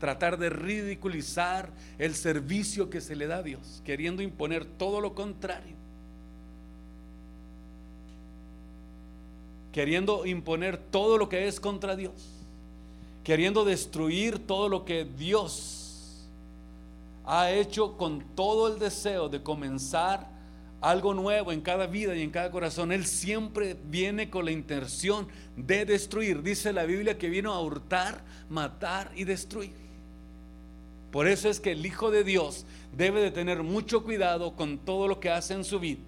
C: tratar de ridiculizar el servicio que se le da a Dios, queriendo imponer todo lo contrario, queriendo imponer todo lo que es contra Dios, queriendo destruir todo lo que Dios ha hecho con todo el deseo de comenzar algo nuevo en cada vida y en cada corazón. Él siempre viene con la intención de destruir. Dice la Biblia que vino a hurtar, matar y destruir. Por eso es que el Hijo de Dios debe de tener mucho cuidado con todo lo que hace en su vida.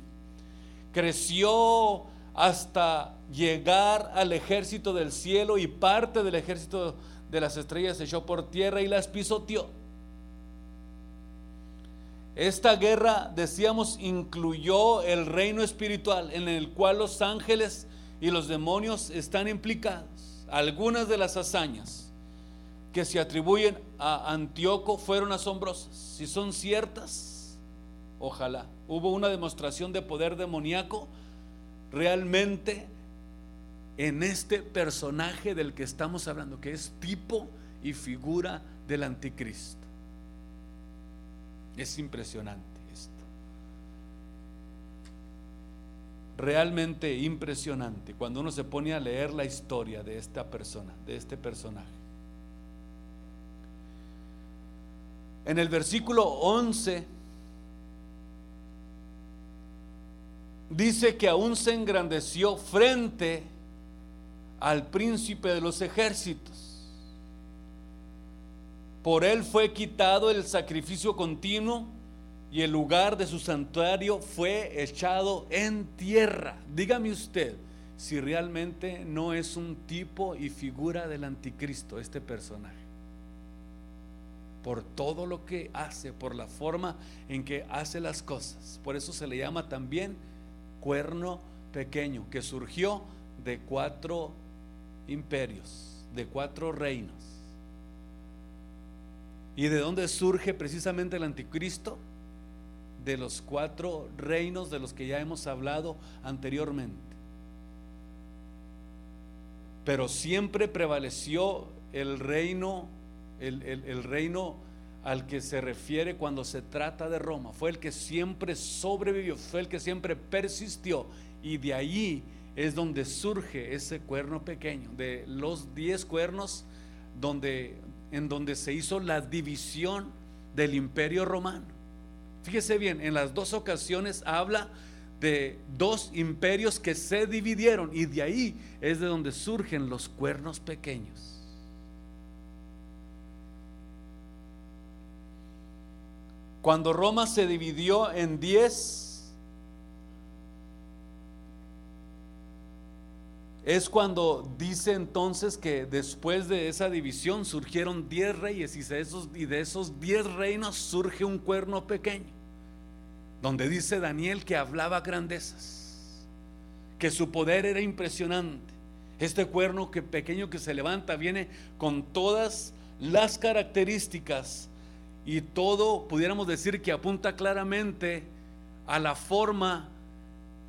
C: Creció hasta llegar al ejército del cielo, y parte del ejército de las estrellas se echó por tierra y las pisoteó. Esta guerra, decíamos, incluyó el reino espiritual, en el cual los ángeles y los demonios están implicados. Algunas de las hazañas que se atribuyen a Antíoco fueron asombrosas. Si son ciertas, ojalá. Hubo una demostración de poder demoníaco realmente en este personaje del que estamos hablando, que es tipo y figura del anticristo. Es impresionante esto. realmente impresionante cuando uno se pone a leer la historia de esta persona, de este personaje. En el versículo 11 dice que aún se engrandeció frente al príncipe de los ejércitos. Por él fue quitado el sacrificio continuo y el lugar de su santuario fue echado en tierra. Dígame usted si realmente no es un tipo y figura del anticristo este personaje, por todo lo que hace, por la forma en que hace las cosas. Por eso se le llama también cuerno pequeño, que surgió de 4 imperios, de 4 reinos. ¿Y de dónde surge precisamente el anticristo? De los 4 reinos de los que ya hemos hablado anteriormente. Pero siempre prevaleció el reino, el reino al que se refiere cuando se trata de Roma. Fue el que siempre sobrevivió, fue el que siempre persistió, y de allí es donde surge ese cuerno pequeño, de los 10 cuernos en donde se hizo la división del imperio romano. Fíjese bien, en las 2 ocasiones habla de 2 imperios que se dividieron, y de ahí es de donde surgen los cuernos pequeños. Cuando Roma se dividió en 10, es cuando dice entonces que después de esa división surgieron 10 reyes, y de esos 10 reinos surge un cuerno pequeño, donde dice Daniel que hablaba grandezas, que su poder era impresionante. Este cuerno pequeño que se levanta viene con todas las características, y todo pudiéramos decir que apunta claramente a la forma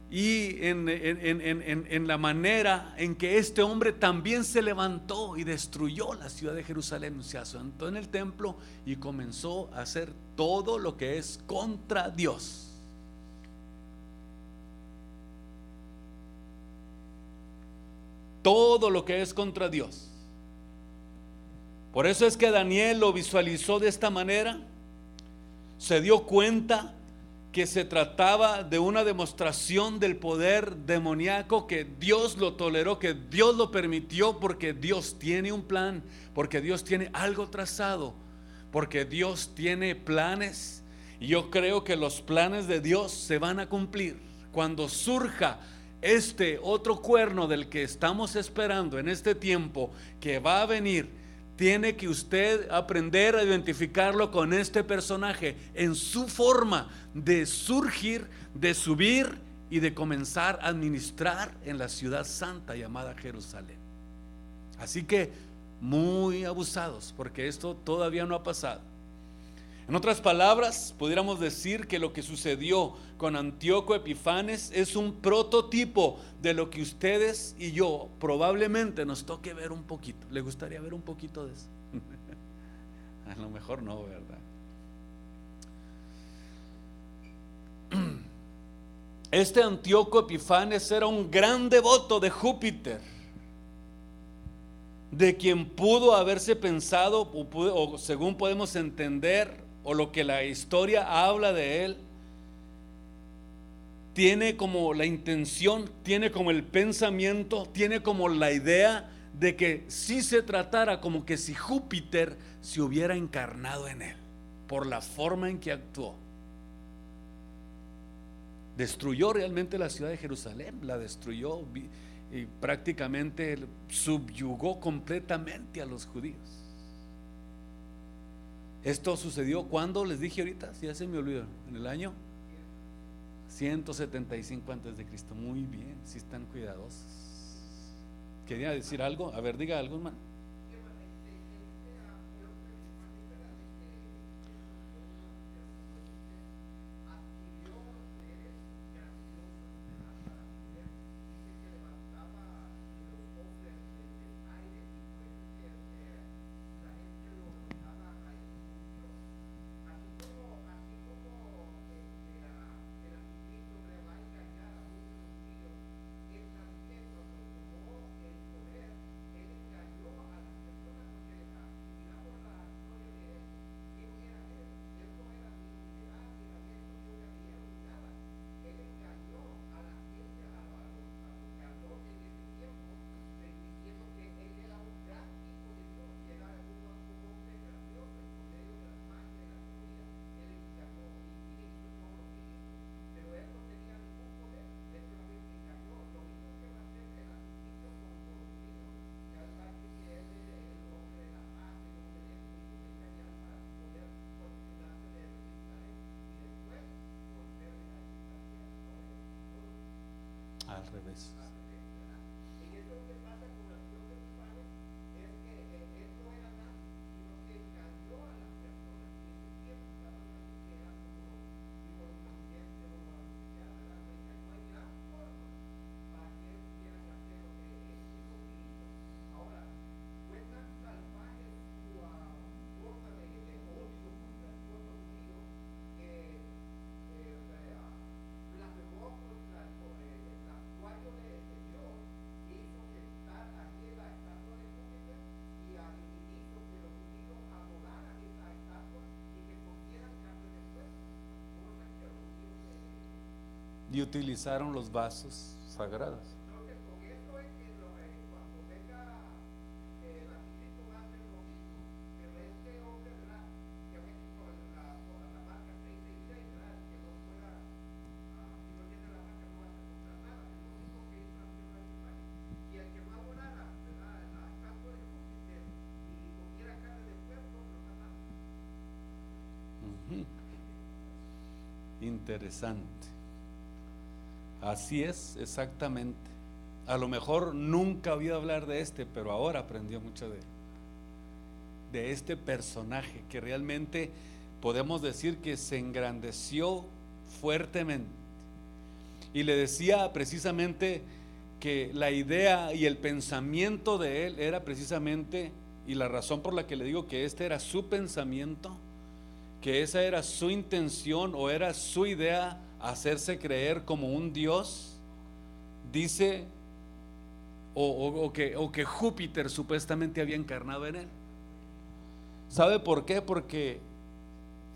C: y en la manera en que este hombre también se levantó y destruyó la ciudad de Jerusalén. Se asentó en el templo y comenzó a hacer todo lo que es contra Dios. Todo lo que es contra Dios. Por eso es que Daniel lo visualizó de esta manera. Se dio cuenta que se trataba de una demostración del poder demoníaco, que Dios lo toleró, que Dios lo permitió, porque Dios tiene un plan, porque Dios tiene algo trazado, porque Dios tiene planes. Y yo creo que los planes de Dios se van a cumplir. Cuando surja este otro cuerno del que estamos esperando en este tiempo que va a venir, tiene que usted aprender a identificarlo con este personaje en su forma de surgir, de subir y de comenzar a administrar en la ciudad santa llamada Jerusalén. Así que muy abusados, porque esto todavía no ha pasado. En otras palabras, pudiéramos decir que lo que sucedió con Antíoco Epifanes es un prototipo de lo que ustedes y yo probablemente nos toque ver un poquito. ¿Le gustaría ver un poquito de eso? A lo mejor no, ¿verdad? Este Antíoco Epifanes era un gran devoto de Júpiter, de quien pudo haberse pensado, o según podemos entender, o lo que la historia habla de él, tiene como la intención, tiene como el pensamiento, tiene como la idea de que si se tratara como que si Júpiter se hubiera encarnado en él, por la forma en que actuó. Destruyó realmente la ciudad de Jerusalén, la destruyó y prácticamente subyugó completamente a los judíos. Esto sucedió cuando, les dije ahorita, si ya se me olvidó, en el año 175 antes de Cristo. Muy bien, si están cuidadosos. ¿Quería decir algo? A ver, diga algo, hermano. veces. Y utilizaron los vasos sagrados. Interesante. Así es, exactamente. A lo mejor nunca había hablar de pero ahora aprendió mucho de este personaje que realmente podemos decir que se engrandeció fuertemente. Y le decía precisamente que la idea y el pensamiento de él era precisamente, y la razón por la que le digo que este era su pensamiento, que esa era su intención o era su idea, hacerse creer como un Dios, dice, o que Júpiter supuestamente había encarnado en él. ¿Sabe por qué? Porque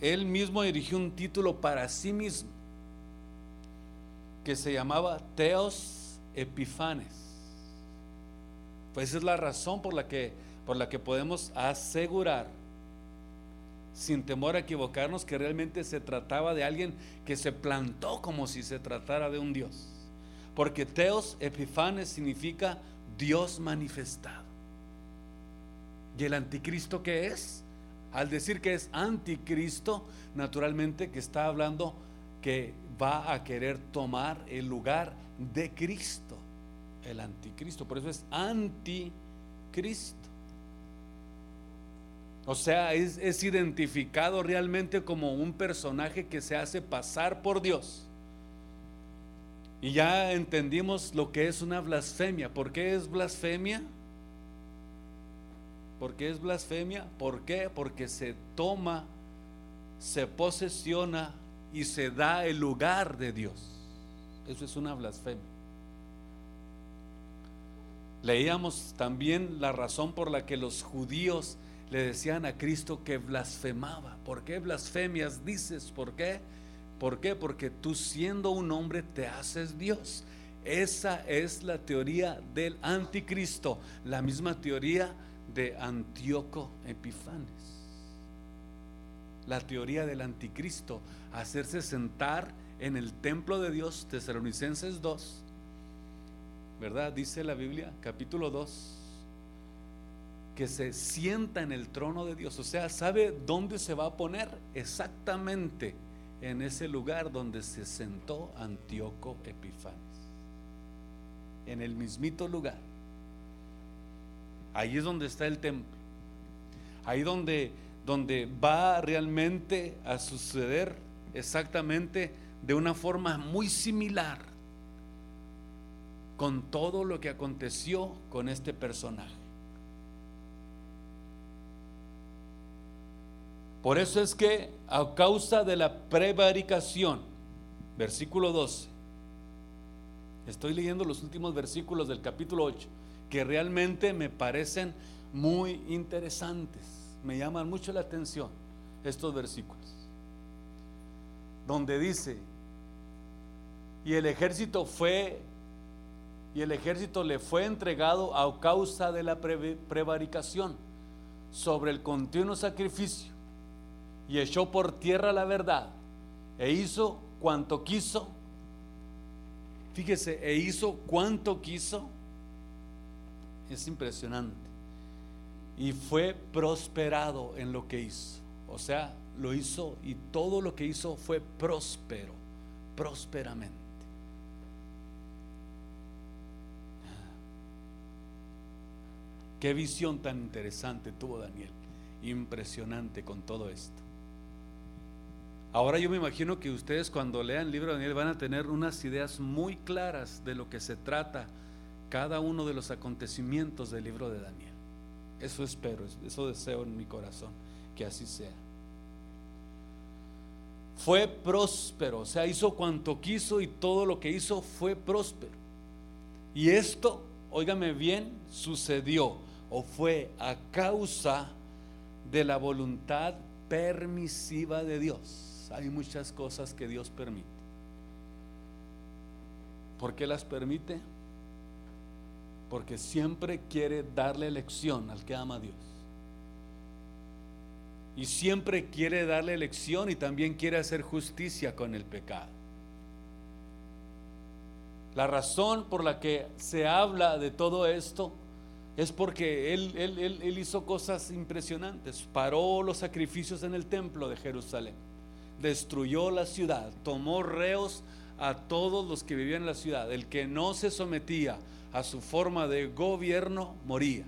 C: él mismo erigió un título para sí mismo que se llamaba Theos Epifanes. Pues esa es la razón por la que podemos asegurar, sin temor a equivocarnos, que realmente se trataba de alguien que se plantó como si se tratara de un Dios. Porque Theos Epifanes significa Dios manifestado. ¿Y el anticristo qué es? Al decir que es anticristo, naturalmente que está hablando que va a querer tomar el lugar de Cristo, el anticristo. Por eso es anticristo. O sea, es identificado realmente como un personaje que se hace pasar por Dios. Y ya entendimos lo que es una blasfemia. ¿Por qué es blasfemia? ¿Por qué es blasfemia? ¿Por qué? Porque se toma, se posesiona y se da el lugar de Dios. Eso es una blasfemia. Leíamos también la razón por la que los judíos le decían a Cristo que blasfemaba. ¿Por qué blasfemias dices? ¿Por qué? ¿Por qué? Porque tú, siendo un hombre, te haces Dios. Esa es la teoría del anticristo, la misma teoría de Antíoco Epifanes. La teoría del anticristo, hacerse sentar en el templo de Dios. Tesalonicenses 2, ¿verdad? Dice la Biblia, capítulo 2, que se sienta en el trono de Dios. O sea, ¿sabe dónde se va a poner? Exactamente en ese lugar donde se sentó Antíoco Epifanes, en el mismito lugar. Ahí es donde está el templo. Ahí donde va realmente a suceder exactamente de una forma muy similar con todo lo que aconteció con este personaje. Por eso es que a causa de la prevaricación, versículo 12, estoy leyendo los últimos versículos del capítulo 8, que realmente me parecen muy interesantes, me llaman mucho la atención estos versículos, donde dice: y el ejército le fue entregado a causa de la prevaricación sobre el continuo sacrificio, y echó por tierra la verdad, e hizo cuanto quiso. Fíjese, e hizo cuanto quiso. Es impresionante. Y fue prosperado en lo que hizo. O sea, lo hizo, y todo lo que hizo fue próspero, prósperamente. Qué visión tan interesante tuvo Daniel. Impresionante con todo esto. Ahora yo me imagino que ustedes cuando lean el libro de Daniel van a tener unas ideas muy claras de lo que se trata cada uno de los acontecimientos del libro de Daniel. Eso espero, eso deseo en mi corazón, que así sea. Fue próspero, o sea, hizo cuanto quiso y todo lo que hizo fue próspero. Y esto, óigame bien, sucedió o fue a causa de la voluntad permisiva de Dios. Hay muchas cosas que Dios permite. ¿Por qué las permite? Porque siempre quiere darle elección al que ama a Dios. Y siempre quiere darle elección y también quiere hacer justicia con el pecado. La razón por la que se habla de todo esto es porque él hizo cosas impresionantes. Paró los sacrificios en el templo de Jerusalén, destruyó la ciudad, tomó reos a todos los que vivían en la ciudad. El que no se sometía a su forma de gobierno moría.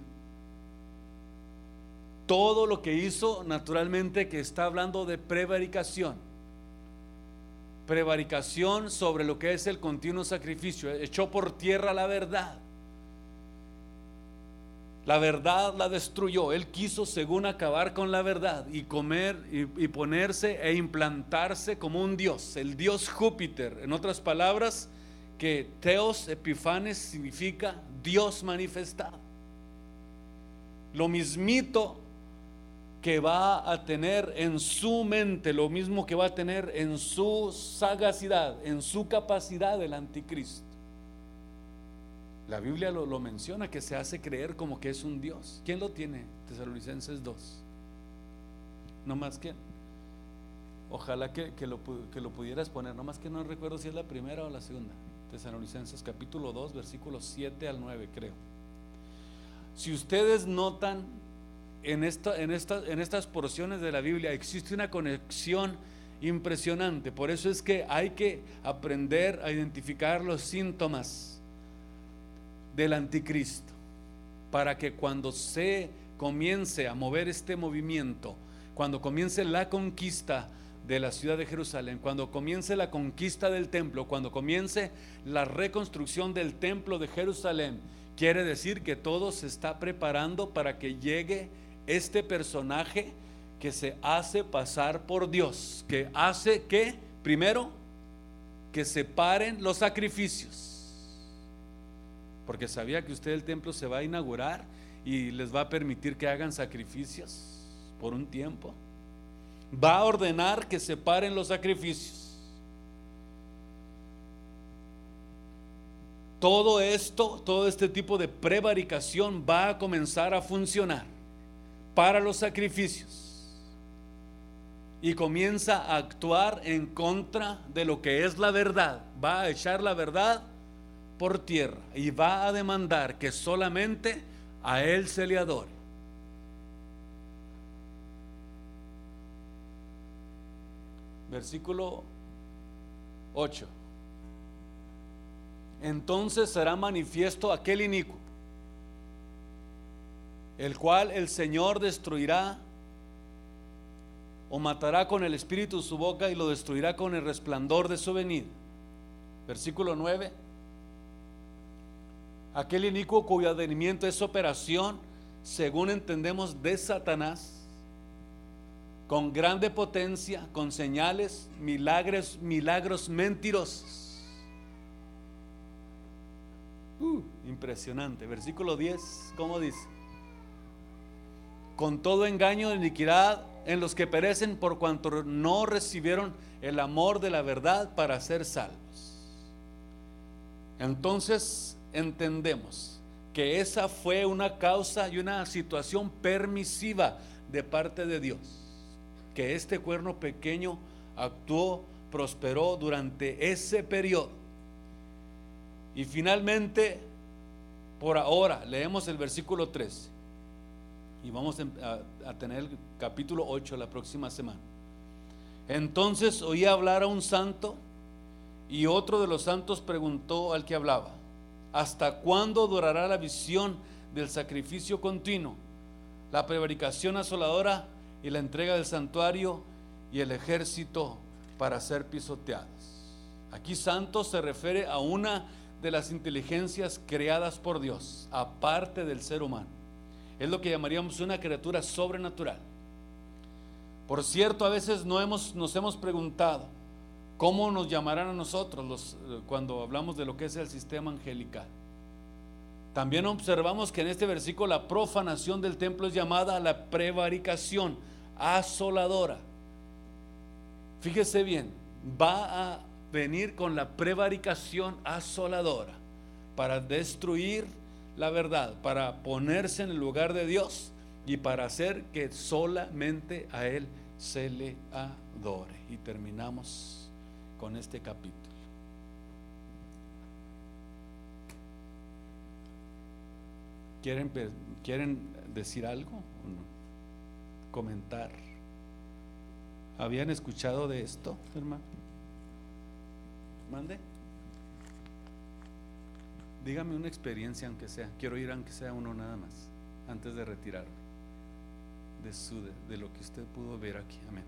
C: Todo lo que hizo, naturalmente, que está hablando de prevaricación sobre lo que es el continuo sacrificio. Echó por tierra la verdad. La verdad la destruyó. Él quiso, según, acabar con la verdad y comer y ponerse e implantarse como un dios, el dios Júpiter. En otras palabras, que Theos Epifanes significa Dios manifestado. Lo mismito que va a tener en su mente, lo mismo que va a tener en su sagacidad, en su capacidad el anticristo. La Biblia lo menciona, que se hace creer como que es un Dios. ¿Quién lo tiene? Tesalonicenses 2. No más que, ojalá que lo pudieras poner, no más que no recuerdo si es la primera o la segunda. Tesalonicenses capítulo 2, versículos 7 al 9, creo. Si ustedes notan, en estas porciones de la Biblia existe una conexión impresionante. Por eso es que hay que aprender a identificar los síntomas del anticristo, para que cuando se comience a mover este movimiento, cuando comience la conquista de la ciudad de Jerusalén, cuando comience la conquista del templo, cuando comience la reconstrucción del templo de Jerusalén, quiere decir que todo se está preparando para que llegue este personaje que se hace pasar por Dios, que hace que, primero, que se paren los sacrificios, porque sabía que usted el templo se va a inaugurar y les va a permitir que hagan sacrificios por un tiempo. Va a ordenar que se paren los sacrificios. Todo esto, todo este tipo de prevaricación va a comenzar a funcionar para los sacrificios, y comienza a actuar en contra de lo que es la verdad. Va a echar la verdad por tierra y va a demandar que solamente a él se le adore. Versículo 8. Entonces será manifiesto aquel inicuo, el cual el Señor destruirá o matará con el espíritu de su boca, y lo destruirá con el resplandor de su venida. Versículo 9. Aquel inicuo cuyo advenimiento es operación, según entendemos, de Satanás, con grande potencia, con señales, milagros mentirosos. Impresionante. Versículo 10, ¿cómo dice? Con todo engaño de iniquidad en los que perecen, por cuanto no recibieron el amor de la verdad para ser salvos. Entonces entendemos que esa fue una causa y una situación permisiva de parte de Dios, que este cuerno pequeño actuó, prosperó durante ese periodo. Y finalmente, por ahora, leemos el versículo 13 y vamos a tener el capítulo 8 la próxima semana. Entonces oí hablar a un santo, y otro de los santos preguntó al que hablaba: ¿hasta cuándo durará la visión del sacrificio continuo, la prevaricación asoladora y la entrega del santuario y el ejército para ser pisoteados. Aquí santo se refiere a una de las inteligencias creadas por Dios, aparte del ser humano. Es lo que llamaríamos una criatura sobrenatural. Por cierto, a veces nos hemos preguntado, ¿cómo nos llamarán a nosotros cuando hablamos de lo que es el sistema angelical? También observamos que en este versículo la profanación del templo es llamada la prevaricación asoladora. Fíjese bien, va a venir con la prevaricación asoladora para destruir la verdad, para ponerse en el lugar de Dios y para hacer que solamente a Él se le adore. Y terminamos con este capítulo. ¿Quieren decir algo o no? Comentar. ¿Habían escuchado de esto, hermano? Mande. Dígame una experiencia, aunque sea. Quiero ir aunque sea uno nada más, antes de retirarme de lo que usted pudo ver aquí. Amén.